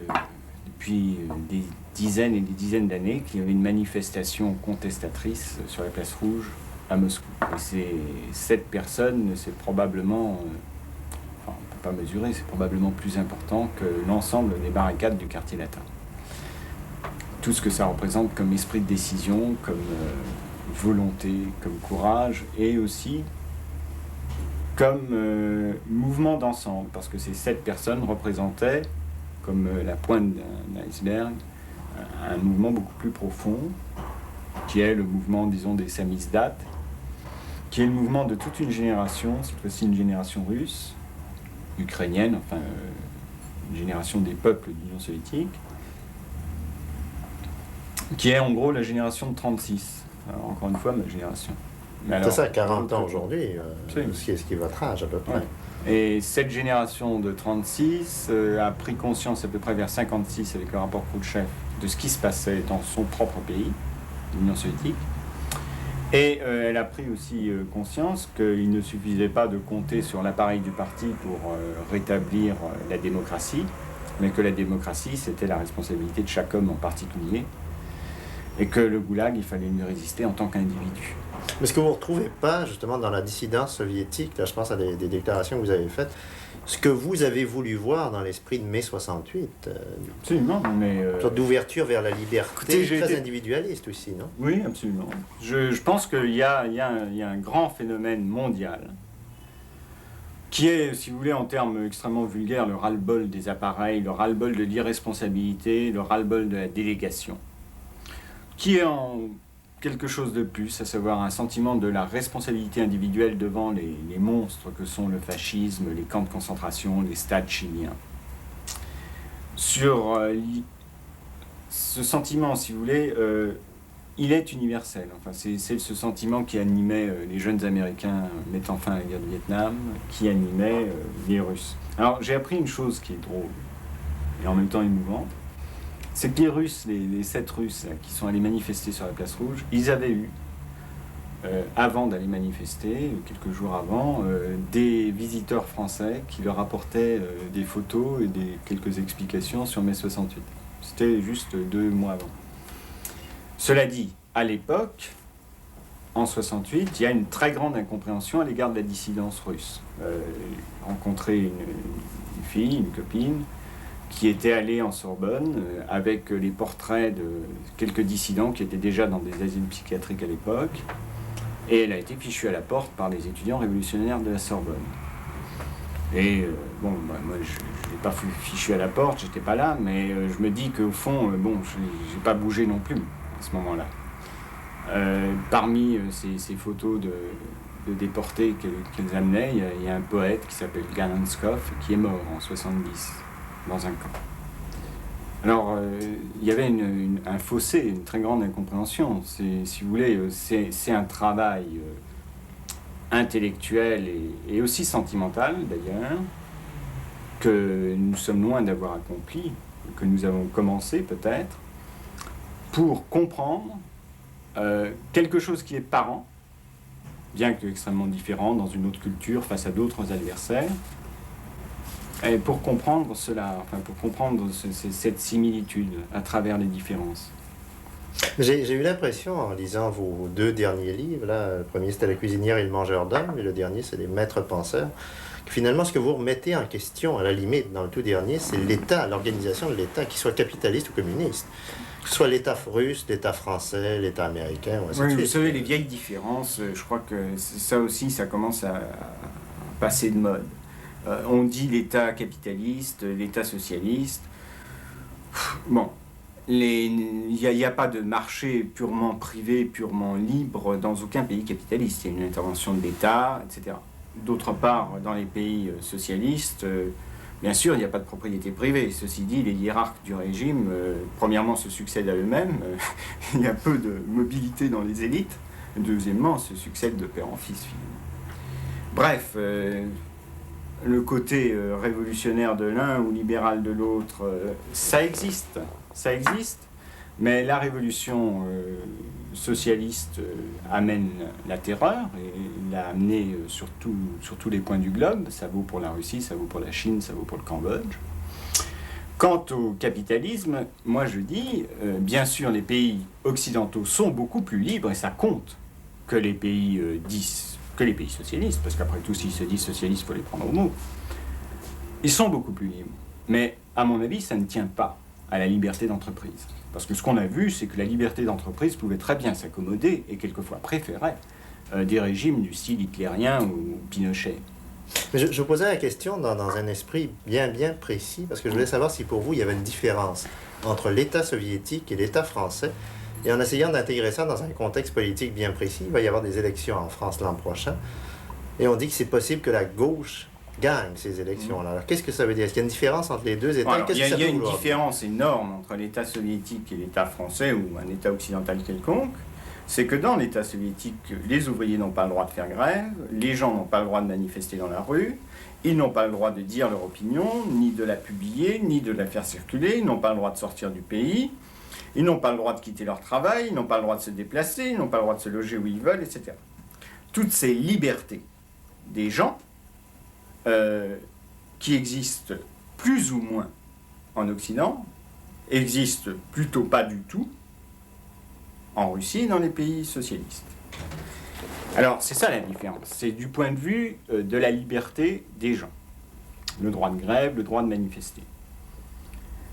des dizaines et des dizaines d'années qu'il y avait une manifestation contestatrice sur la place Rouge à Moscou. Et ces 7 personnes, c'est probablement, on ne peut pas mesurer, c'est probablement plus important que l'ensemble des barricades du quartier latin. Tout ce que ça représente comme esprit de décision, comme volonté, comme courage, et aussi comme mouvement d'ensemble, parce que ces 7 personnes représentaient, comme la pointe d'un iceberg, un mouvement beaucoup plus profond, qui est le mouvement, disons, des samizdat, qui est le mouvement de toute une génération, cette fois-ci une génération russe, ukrainienne, enfin une génération des peuples de l'Union soviétique, qui est en gros la génération de 36. Alors, encore une fois, ma génération. C'est ça, 40 ans aujourd'hui, ce qui est votre âge à peu près. Ouais. Et cette génération de 36 a pris conscience à peu près vers 56 avec le rapport Khrouchtchev de ce qui se passait dans son propre pays, l'Union soviétique. Et elle a pris aussi conscience qu'il ne suffisait pas de compter sur l'appareil du parti pour rétablir la démocratie, mais que la démocratie, c'était la responsabilité de chaque homme en particulier, et que le goulag, il fallait lui résister en tant qu'individu. Mais ce que vous ne retrouvez pas, justement, dans la dissidence soviétique, là, je pense à des déclarations que vous avez faites, ce que vous avez voulu voir dans l'esprit de mai 68, absolument, mais... une sorte d'ouverture vers la liberté, très individualiste aussi, non? Oui, absolument. Je pense qu'il y a un grand phénomène mondial qui est, si vous voulez, en termes extrêmement vulgaires, le ras-le-bol des appareils, le ras-le-bol de l'irresponsabilité, le ras-le-bol de la délégation, qui est en quelque chose de plus, à savoir un sentiment de la responsabilité individuelle devant les monstres que sont le fascisme, les camps de concentration, les stades chiliens. Sur ce sentiment, si vous voulez, il est universel. Enfin, c'est ce sentiment qui animait les jeunes Américains mettant fin à la guerre du Vietnam, qui animait les Russes. Alors, j'ai appris une chose qui est drôle et en même temps émouvante. C'est que les Russes, les 7 Russes là, qui sont allés manifester sur la place rouge, ils avaient eu, avant d'aller manifester, quelques jours avant, des visiteurs français qui leur apportaient des photos et quelques explications sur mai 68. C'était juste 2 mois avant. Cela dit, à l'époque, en 68, il y a une très grande incompréhension à l'égard de la dissidence russe. J'ai rencontré une fille, une copine, qui était allée en Sorbonne avec les portraits de quelques dissidents qui étaient déjà dans des asiles psychiatriques à l'époque. Et elle a été fichue à la porte par les étudiants révolutionnaires de la Sorbonne. Et bon, bah, moi je n'ai pas fichu à la porte, j'étais pas là, mais je me dis qu'au fond, bon, j'ai pas bougé non plus à ce moment-là. Parmi ces photos de déportés qu'elles amenaient, il y a un poète qui s'appelle Galanskov qui est mort en 70 dans un camp. Alors, il y avait un fossé, une très grande incompréhension. Si vous voulez, c'est un travail intellectuel et aussi sentimental, d'ailleurs, que nous sommes loin d'avoir accompli, que nous avons commencé peut-être, pour comprendre quelque chose qui est parent, bien que extrêmement différent, dans une autre culture, face à d'autres adversaires, et pour comprendre cela, enfin pour comprendre cette similitude à travers les différences. J'ai eu l'impression, en lisant vos 2 derniers livres, là, le premier c'était La cuisinière et le mangeur d'hommes, et le dernier c'est Les maîtres penseurs, que finalement ce que vous remettez en question, à la limite, dans le tout dernier, c'est l'État, l'organisation de l'État, qu'il soit capitaliste ou communiste. Que ce soit l'État russe, l'État français, l'État américain, ou ainsi de suite. Vous savez, les vieilles différences, je crois que ça aussi, ça commence à passer de mode. On dit l'État capitaliste, l'État socialiste. Bon, il n'y a pas de marché purement privé, purement libre dans aucun pays capitaliste. Il y a une intervention de l'État, etc. D'autre part, dans les pays socialistes, bien sûr, il n'y a pas de propriété privée. Ceci dit, les hiérarques du régime, premièrement, se succèdent à eux-mêmes. Il y a peu de mobilité dans les élites. Deuxièmement, se succèdent de père en fils, finalement. Bref, le côté révolutionnaire de l'un ou libéral de l'autre, ça existe, mais la révolution socialiste amène la terreur, et l'a amenée sur tous les points du globe. Ça vaut pour la Russie, ça vaut pour la Chine, ça vaut pour le Cambodge. Quant au capitalisme, moi je dis, bien sûr les pays occidentaux sont beaucoup plus libres, et ça compte, que les pays socialistes, parce qu'après tout, s'ils se disent socialistes, il faut les prendre au mot. Ils sont beaucoup plus libres. Mais, à mon avis, ça ne tient pas à la liberté d'entreprise. Parce que ce qu'on a vu, c'est que la liberté d'entreprise pouvait très bien s'accommoder, et quelquefois préférait, des régimes du style hitlérien ou Pinochet. Mais je posais la question dans un esprit bien précis, parce que je voulais savoir si pour vous, il y avait une différence entre l'État soviétique et l'État français. Et en essayant d'intégrer ça dans un contexte politique bien précis, il va y avoir des élections en France l'an prochain. Et on dit que c'est possible que la gauche gagne ces élections-là. Alors, qu'est-ce que ça veut dire? Est-ce qu'il y a une différence entre les deux États? Alors, il y a une différence énorme entre l'État soviétique et l'État français, ou un État occidental quelconque. c'est que dans l'État soviétique, les ouvriers n'ont pas le droit de faire grève, les gens n'ont pas le droit de manifester dans la rue, ils n'ont pas le droit de dire leur opinion, ni de la publier, ni de la faire circuler, ils n'ont pas le droit de sortir du pays, ils n'ont pas le droit de quitter leur travail, ils n'ont pas le droit de se déplacer, ils n'ont pas le droit de se loger où ils veulent, etc. Toutes ces libertés des gens qui existent plus ou moins en Occident, existent plutôt pas du tout en Russie et dans les pays socialistes. Alors, c'est ça la différence. C'est du point de vue de la liberté des gens. Le droit de grève, le droit de manifester.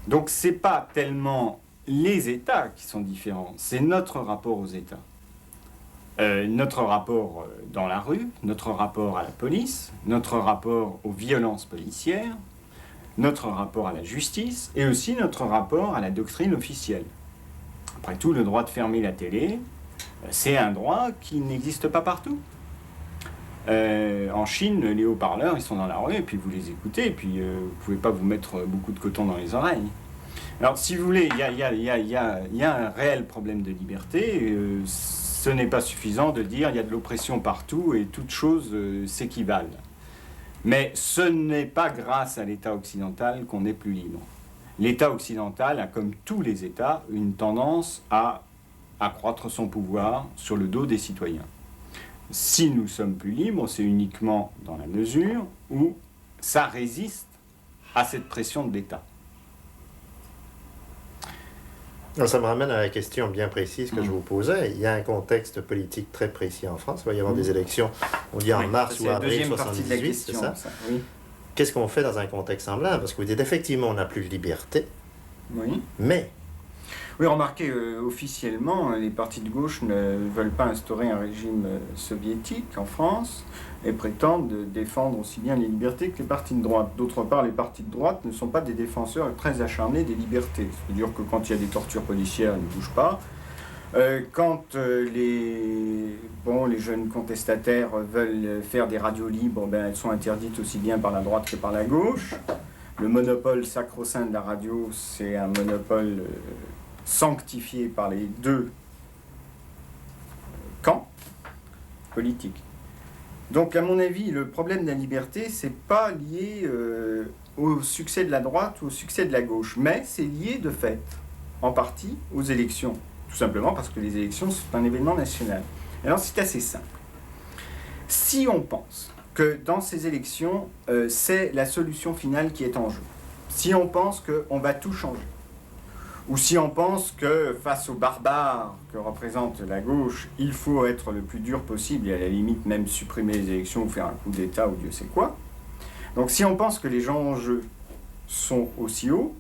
Donc, c'est pas tellement les États qui sont différents, c'est notre rapport aux États. Notre rapport dans la rue, notre rapport à la police, notre rapport aux violences policières, notre rapport à la justice et aussi notre rapport à la doctrine officielle. Après tout, le droit de fermer la télé, c'est un droit qui n'existe pas partout. En Chine, les haut-parleurs, ils sont dans la rue, et puis vous les écoutez, et puis vous ne pouvez pas vous mettre beaucoup de coton dans les oreilles. Alors, si vous voulez, il y a un réel problème de liberté. Ce n'est pas suffisant de dire qu'il y a de l'oppression partout et toutes choses s'équivalent. Mais ce n'est pas grâce à l'État occidental qu'on est plus libre. L'État occidental a, comme tous les États, une tendance à accroître son pouvoir sur le dos des citoyens. Si nous sommes plus libres, c'est uniquement dans la mesure où ça résiste à cette pression de l'État. Alors, ça me ramène à la question bien précise que je vous posais. Il y a un contexte politique très précis en France. Il va y avoir des élections, on dit en mars ou avril 78, c'est ça, oui. Qu'est-ce qu'on fait dans un contexte semblable? Parce que vous dites effectivement on n'a plus de liberté, oui. Mais... Oui, remarquez, officiellement, les partis de gauche ne veulent pas instaurer un régime soviétique en France et prétendent défendre aussi bien les libertés que les partis de droite. D'autre part, les partis de droite ne sont pas des défenseurs très acharnés des libertés. C'est-à-dire que quand il y a des tortures policières, ils ne bougent pas. Quand les jeunes contestataires veulent faire des radios libres, elles sont interdites aussi bien par la droite que par la gauche. Le monopole sacro-saint de la radio, c'est un monopole sanctifié par les deux camps politiques. Donc, à mon avis, le problème de la liberté, c'est pas lié au succès de la droite ou au succès de la gauche, mais c'est lié de fait, en partie, aux élections. Tout simplement parce que les élections, c'est un événement national. Alors, c'est assez simple. Si on pense que dans ces élections, c'est la solution finale qui est en jeu, si on pense qu'on va tout changer, ou si on pense que face aux barbares que représente la gauche, il faut être le plus dur possible et à la limite même supprimer les élections ou faire un coup d'État ou Dieu sait quoi. Donc si on pense que les gens en jeu sont aussi hauts,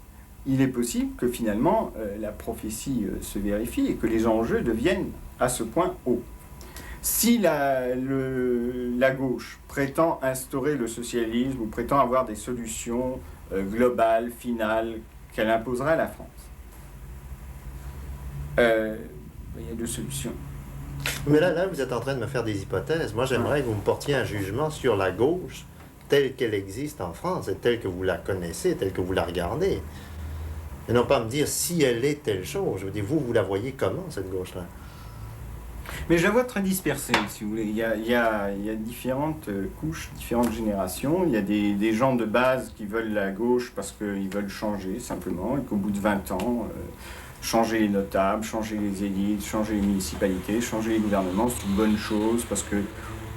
il est possible que finalement la prophétie se vérifie et que les enjeux deviennent à ce point hauts. Si la gauche prétend instaurer le socialisme ou prétend avoir des solutions globales, finales, qu'elle imposerait à la France, il y a deux solutions. Mais là, vous êtes en train de me faire des hypothèses. Moi, j'aimerais que vous me portiez un jugement sur la gauche telle qu'elle existe en France et telle que vous la connaissez, telle que vous la regardez. Et non pas me dire si elle est telle chose. Je veux dire, vous la voyez comment, cette gauche-là? Mais je la vois très dispersée, si vous voulez. Il y a différentes couches, différentes générations. Il y a des gens de base qui veulent la gauche parce qu'ils veulent changer, simplement, et qu'au bout de 20 ans, changer les notables, changer les élites, changer les municipalités, changer les gouvernements, c'est une bonne chose parce que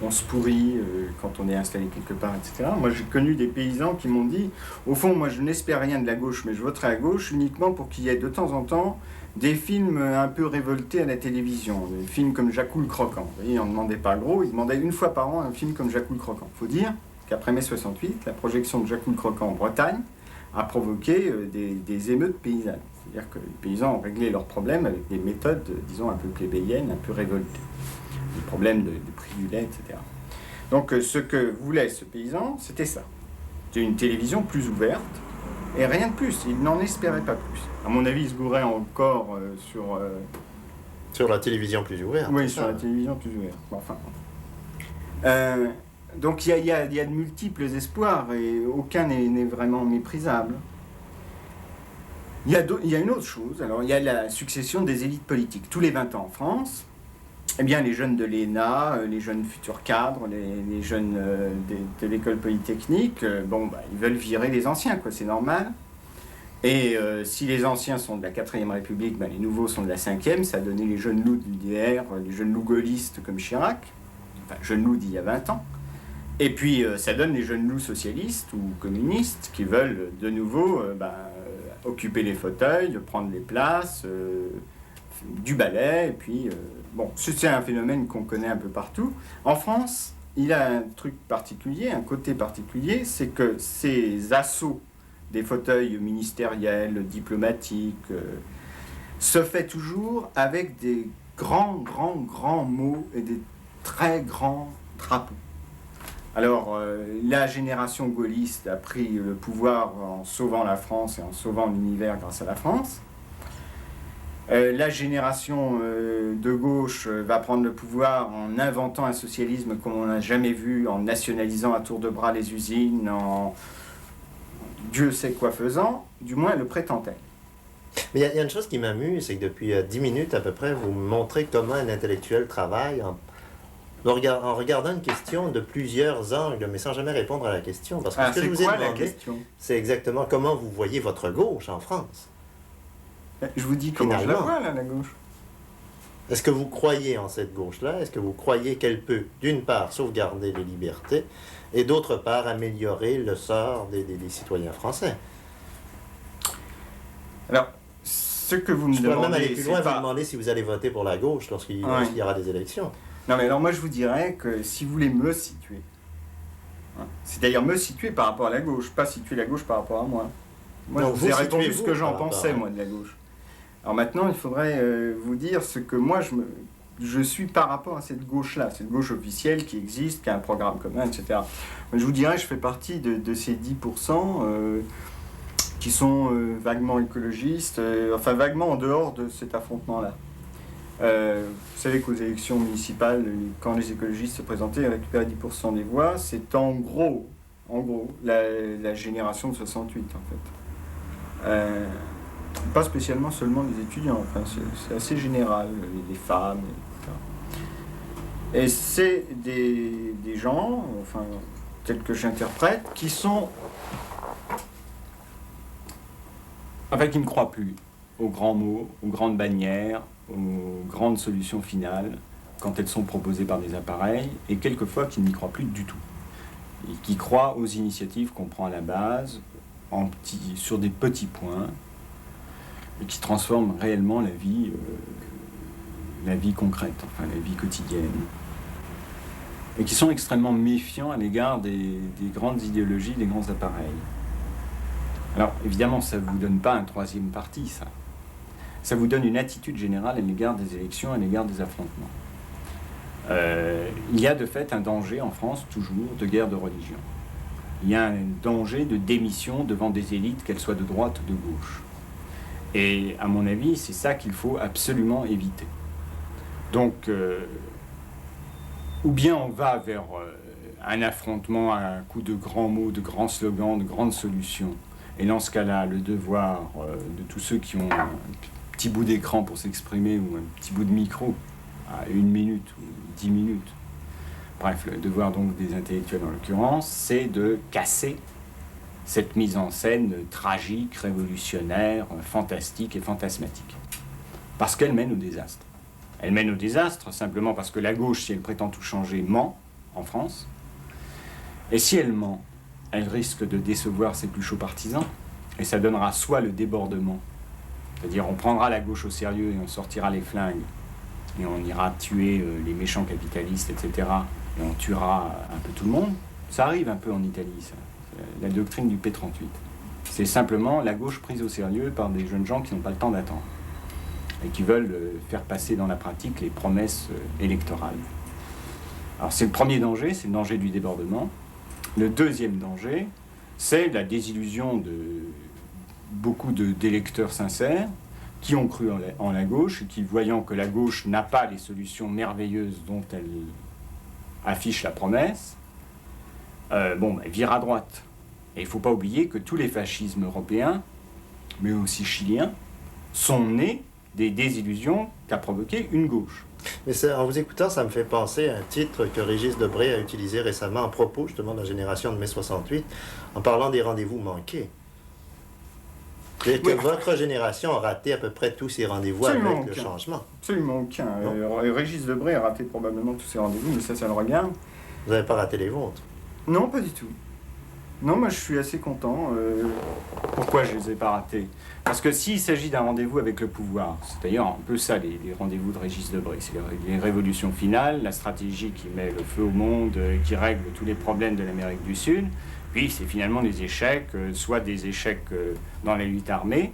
on se pourrit quand on est installé quelque part, etc. Moi, j'ai connu des paysans qui m'ont dit, au fond, moi, je n'espère rien de la gauche, mais je voterai à gauche uniquement pour qu'il y ait de temps en temps des films un peu révoltés à la télévision, des films comme Jacou le Croquant. Vous voyez, on ne demandait pas gros, ils demandaient une fois par an un film comme Jacou le Croquant. Il faut dire qu'après mai 68, la projection de Jacou le Croquant en Bretagne a provoqué des émeutes paysannes. C'est-à-dire que les paysans ont réglé leurs problèmes avec des méthodes, disons, un peu plébéiennes, un peu révoltées. Les problèmes de prix du lait, etc. Donc ce que voulait ce paysan, c'était ça. C'était une télévision plus ouverte, et rien de plus. Il n'en espérait pas plus. À mon avis, il se gourait encore sur... Sur la télévision plus ouverte. Oui, sur la télévision plus ouverte. Enfin. Donc il y a de multiples espoirs, et aucun n'est vraiment méprisable. Il y a une autre chose. Alors, il y a la succession des élites politiques. Tous les 20 ans en France, Eh bien, les jeunes de l'ENA, les jeunes futurs cadres, les jeunes de l'école polytechnique, ils veulent virer les anciens, quoi, c'est normal. Et si les anciens sont de la 4e République, les nouveaux sont de la 5e, ça a donné les jeunes loups de l'UDR, les jeunes loups gaullistes comme Chirac, enfin, jeunes loups d'il y a 20 ans. Et puis, ça donne les jeunes loups socialistes ou communistes qui veulent de nouveau occuper les fauteuils, prendre les places, du balai, et puis... c'est un phénomène qu'on connaît un peu partout. En France, il a un truc particulier, un côté particulier, c'est que ces assauts des fauteuils ministériels, diplomatiques, se fait toujours avec des grands mots et des très grands drapeaux. Alors, la génération gaulliste a pris le pouvoir en sauvant la France et en sauvant l'univers grâce à la France. La génération de gauche va prendre le pouvoir en inventant un socialisme comme on n'a jamais vu, en nationalisant à tour de bras les usines, en Dieu sait quoi faisant, du moins le prétend-elle. Mais il y a une chose qui m'amuse, c'est que depuis 10 minutes à peu près, vous me montrez comment un intellectuel travaille en regardant une question de plusieurs angles, mais sans jamais répondre à la question. Parce que ce que je vous ai demandé, c'est exactement comment vous voyez votre gauche en France. Je vous dis comment je la vois, là, la gauche. Est-ce que vous croyez en cette gauche-là? Est-ce que vous croyez qu'elle peut, d'une part, sauvegarder les libertés, et d'autre part, améliorer le sort des citoyens français? Alors, ce que vous me demandez... Je pourrais même aller plus loin, vous demander si vous allez voter pour la gauche lorsqu'il y aura des élections. Non, mais alors moi, je vous dirais que si vous voulez me situer, c'est-à-dire me situer par rapport à la gauche, pas situer la gauche par rapport à moi. Moi, je vous ai répondu ce que j'en pensais, moi, de la gauche. Alors maintenant, il faudrait vous dire ce que moi, je suis par rapport à cette gauche-là, cette gauche officielle qui existe, qui a un programme commun, etc. Je vous dirais, je fais partie de ces 10% qui sont vaguement écologistes, enfin vaguement en dehors de cet affrontement-là. Vous savez qu'aux élections municipales, quand les écologistes se présentaient et récupéraient 10% des voix, c'est en gros, la génération de 68, en fait. Pas spécialement seulement les étudiants, enfin, c'est assez général, les femmes, etc. Et c'est des gens, enfin, tels que j'interprète, qui sont... Enfin, qui ne croient plus aux grands mots, aux grandes bannières, aux grandes solutions finales, quand elles sont proposées par des appareils, et quelquefois qui n'y croient plus du tout. Et qui croient aux initiatives qu'on prend à la base, sur des petits points, et qui transforment réellement la vie concrète, enfin la vie quotidienne. Et qui sont extrêmement méfiants à l'égard des grandes idéologies, des grands appareils. Alors, évidemment, ça ne vous donne pas un troisième parti, ça. Ça vous donne une attitude générale à l'égard des élections, à l'égard des affrontements. Il y a de fait un danger en France, toujours, de guerre de religion. Il y a un danger de démission devant des élites, qu'elles soient de droite ou de gauche. Et à mon avis, c'est ça qu'il faut absolument éviter. Donc, ou bien on va vers un affrontement à un coup de grands mots, de grands slogans, de grandes solutions. Et dans ce cas-là, le devoir de tous ceux qui ont un petit bout d'écran pour s'exprimer ou un petit bout de micro à 1 minute ou 10 minutes, bref, le devoir donc des intellectuels en l'occurrence, c'est de casser cette mise en scène tragique, révolutionnaire, fantastique et fantasmatique. Parce qu'elle mène au désastre. Elle mène au désastre simplement parce que la gauche, si elle prétend tout changer, ment en France. Et si elle ment, elle risque de décevoir ses plus chauds partisans. Et ça donnera soit le débordement, c'est-à-dire on prendra la gauche au sérieux et on sortira les flingues, et on ira tuer les méchants capitalistes, etc. Et on tuera un peu tout le monde. Ça arrive un peu en Italie, ça. La doctrine du P38. C'est simplement la gauche prise au sérieux par des jeunes gens qui n'ont pas le temps d'attendre et qui veulent faire passer dans la pratique les promesses électorales. Alors c'est le premier danger, c'est le danger du débordement. Le deuxième danger, c'est la désillusion de beaucoup d'électeurs sincères qui ont cru en la gauche et qui, voyant que la gauche n'a pas les solutions merveilleuses dont elle affiche la promesse, vire à droite. Et il ne faut pas oublier que tous les fascismes européens, mais aussi chiliens, sont nés des désillusions qu'a provoqué une gauche. Mais en vous écoutant, ça me fait penser à un titre que Régis Debray a utilisé récemment à propos justement de la génération de mai 68, en parlant des rendez-vous manqués. C'est que votre génération a raté à peu près tous ces rendez-vous avec le changement. Absolument aucun. Régis Debray a raté probablement tous ces rendez-vous, mais ça le regarde. Vous n'avez pas raté les vôtres? Non, pas du tout. Non, moi je suis assez content. Pourquoi je ne les ai pas ratés? Parce que s'il s'agit d'un rendez-vous avec le pouvoir, c'est d'ailleurs un peu ça les rendez-vous de Régis Debray, c'est les révolutions finales, la stratégie qui met le feu au monde, qui règle tous les problèmes de l'Amérique du Sud, puis c'est finalement des échecs, soit des échecs dans la lutte armée,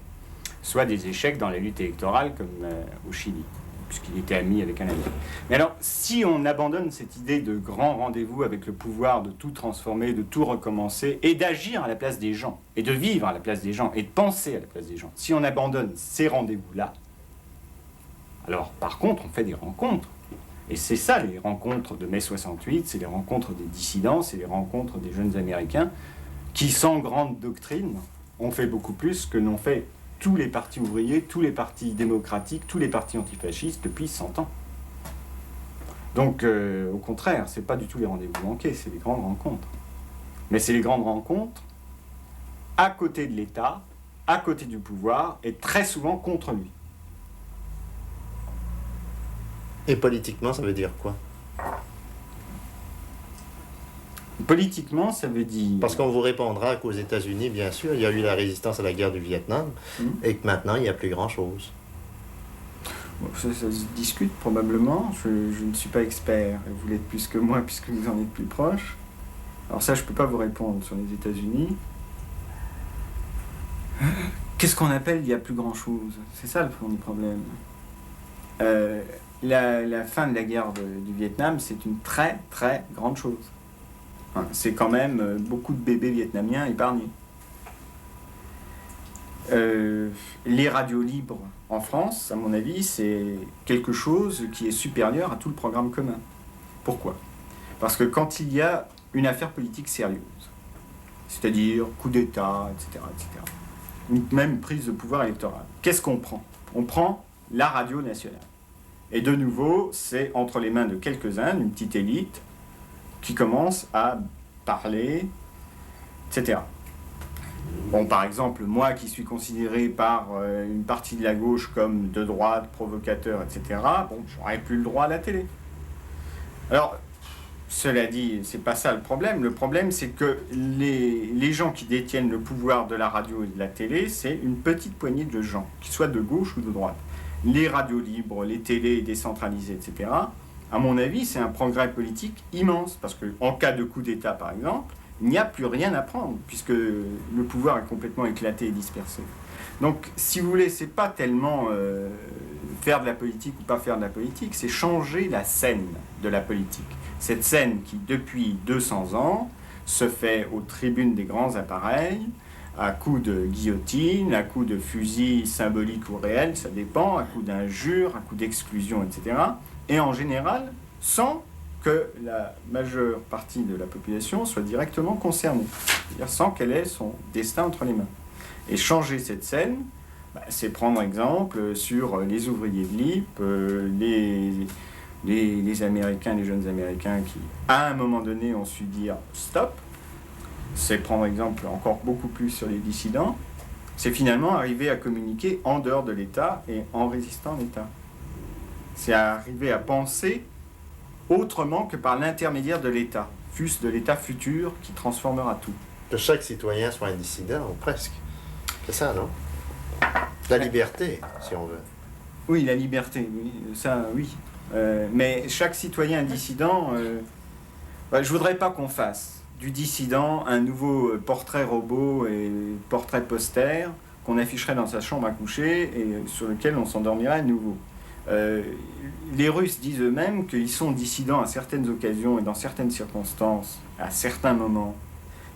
soit des échecs dans la lutte électorale comme au Chili, puisqu'il était ami avec un ami. Mais alors, si on abandonne cette idée de grand rendez-vous avec le pouvoir, de tout transformer, de tout recommencer, et d'agir à la place des gens, et de vivre à la place des gens, et de penser à la place des gens, si on abandonne ces rendez-vous-là, alors par contre, on fait des rencontres. Et c'est ça, les rencontres de mai 68, c'est les rencontres des dissidents, c'est les rencontres des jeunes Américains, qui, sans grande doctrine, ont fait beaucoup plus que n'ont fait tous les partis ouvriers, tous les partis démocratiques, tous les partis antifascistes depuis 100 ans. Donc, au contraire, c'est pas du tout les rendez-vous manqués, c'est les grandes rencontres. Mais c'est les grandes rencontres à côté de l'État, à côté du pouvoir, et très souvent contre lui. Et politiquement, ça veut dire quoi? Politiquement, ça veut dire... Parce qu'on vous répondra qu'aux États-Unis, bien sûr, il y a eu la résistance à la guerre du Vietnam, et que maintenant, il n'y a plus grand-chose. Bon, ça se discute probablement. Je ne suis pas expert, et vous l'êtes plus que moi, puisque vous en êtes plus proche. Alors ça, je ne peux pas vous répondre sur les États-Unis. Qu'est-ce qu'on appelle il n'y a plus grand-chose? C'est ça le fond du problème. La fin de la guerre du Vietnam, c'est une très, très grande chose. C'est quand même beaucoup de bébés vietnamiens épargnés. Les radios libres en France, à mon avis, c'est quelque chose qui est supérieur à tout le programme commun. Pourquoi? Parce que quand il y a une affaire politique sérieuse, c'est-à-dire coup d'État, etc., une même prise de pouvoir électoral, qu'est-ce qu'on prend? On prend la radio nationale. Et de nouveau, c'est entre les mains de quelques-uns, d'une petite élite, qui commence à parler, etc. Bon, par exemple, moi qui suis considéré par une partie de la gauche comme de droite, provocateur, etc., bon, j'aurais plus le droit à la télé. Alors, cela dit, c'est pas ça le problème. Le problème, c'est que les gens qui détiennent le pouvoir de la radio et de la télé, c'est une petite poignée de gens, qu'ils soient de gauche ou de droite. Les radios libres, les télés décentralisées, etc., à mon avis, c'est un progrès politique immense, parce qu'en cas de coup d'État, par exemple, il n'y a plus rien à prendre, puisque le pouvoir est complètement éclaté et dispersé. Donc, si vous voulez, c'est pas tellement faire de la politique ou pas faire de la politique, c'est changer la scène de la politique. Cette scène qui, depuis 200 ans, se fait aux tribunes des grands appareils, à coups de guillotine, à coups de fusil symbolique ou réel, ça dépend, à coups d'injures, à coups d'exclusion, etc., et en général, sans que la majeure partie de la population soit directement concernée, c'est-à-dire sans qu'elle ait son destin entre les mains. Et changer cette scène, c'est prendre exemple sur les ouvriers de l'IP, les Américains, les jeunes Américains qui, à un moment donné, ont su dire « stop », c'est prendre exemple encore beaucoup plus sur les dissidents, c'est finalement arriver à communiquer en dehors de l'État et en résistant à l'État. C'est arriver à penser autrement que par l'intermédiaire de l'État, fût-ce de l'État futur qui transformera tout. Que chaque citoyen soit un dissident, ou presque. C'est ça, non? La liberté, si on veut. Oui, la liberté, oui, ça, oui. Mais chaque citoyen dissident, je ne voudrais pas qu'on fasse du dissident un nouveau portrait robot et portrait poster qu'on afficherait dans sa chambre à coucher et sur lequel on s'endormirait à nouveau. Les Russes disent eux-mêmes qu'ils sont dissidents à certaines occasions et dans certaines circonstances, à certains moments,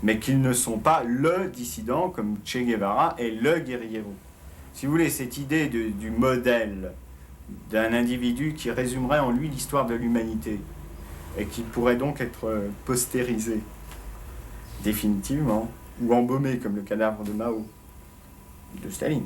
mais qu'ils ne sont pas le dissident comme Che Guevara est le guerriero. Si vous voulez, cette idée du modèle d'un individu qui résumerait en lui l'histoire de l'humanité et qui pourrait donc être postérisé définitivement ou embaumé comme le cadavre de Mao, de Staline.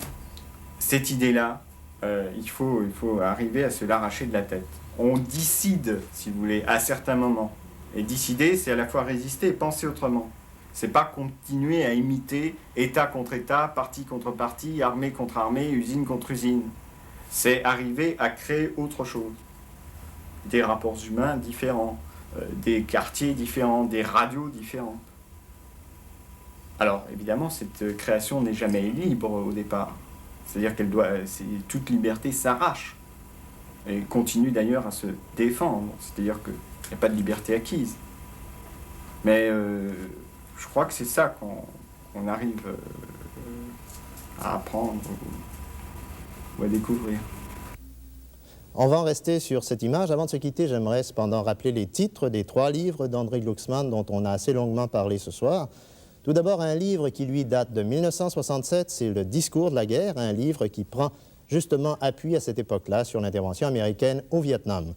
Cette idée-là, il faut arriver à se l'arracher de la tête. On décide, si vous voulez, à certains moments. Et décider, c'est à la fois résister et penser autrement. C'est pas continuer à imiter État contre État, parti contre parti, armée contre armée, usine contre usine. C'est arriver à créer autre chose. Des rapports humains différents, des quartiers différents, des radios différentes. Alors, évidemment, cette création n'est jamais libre au départ. C'est-à-dire qu'elle doit, toute liberté s'arrache. Et continue d'ailleurs à se défendre. C'est-à-dire qu'il n'y a pas de liberté acquise. Mais je crois que c'est ça qu'on arrive à apprendre ou à découvrir. On va en rester sur cette image. Avant de se quitter, j'aimerais cependant rappeler les titres des 3 livres d'André Glucksmann dont on a assez longuement parlé ce soir. Tout d'abord, un livre qui, lui, date de 1967, c'est Le discours de la guerre, un livre qui prend justement appui à cette époque-là sur l'intervention américaine au Vietnam.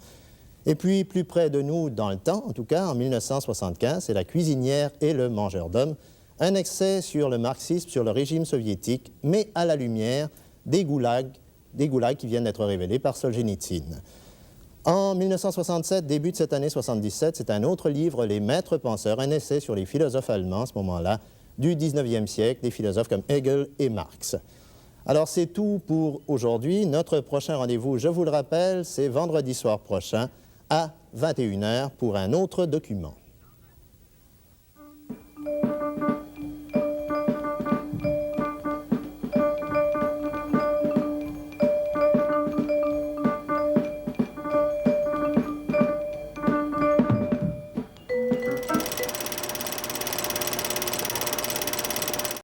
Et puis, plus près de nous dans le temps, en tout cas, en 1975, c'est La cuisinière et le mangeur d'hommes, un essai sur le marxisme, sur le régime soviétique, mais à la lumière des goulags qui viennent d'être révélés par Solzhenitsyn. En 1967, début de cette année 77, c'est un autre livre, Les Maîtres penseurs, un essai sur les philosophes allemands, à ce moment-là, du 19e siècle, des philosophes comme Hegel et Marx. Alors, c'est tout pour aujourd'hui. Notre prochain rendez-vous, je vous le rappelle, c'est vendredi soir prochain à 21h pour un autre document.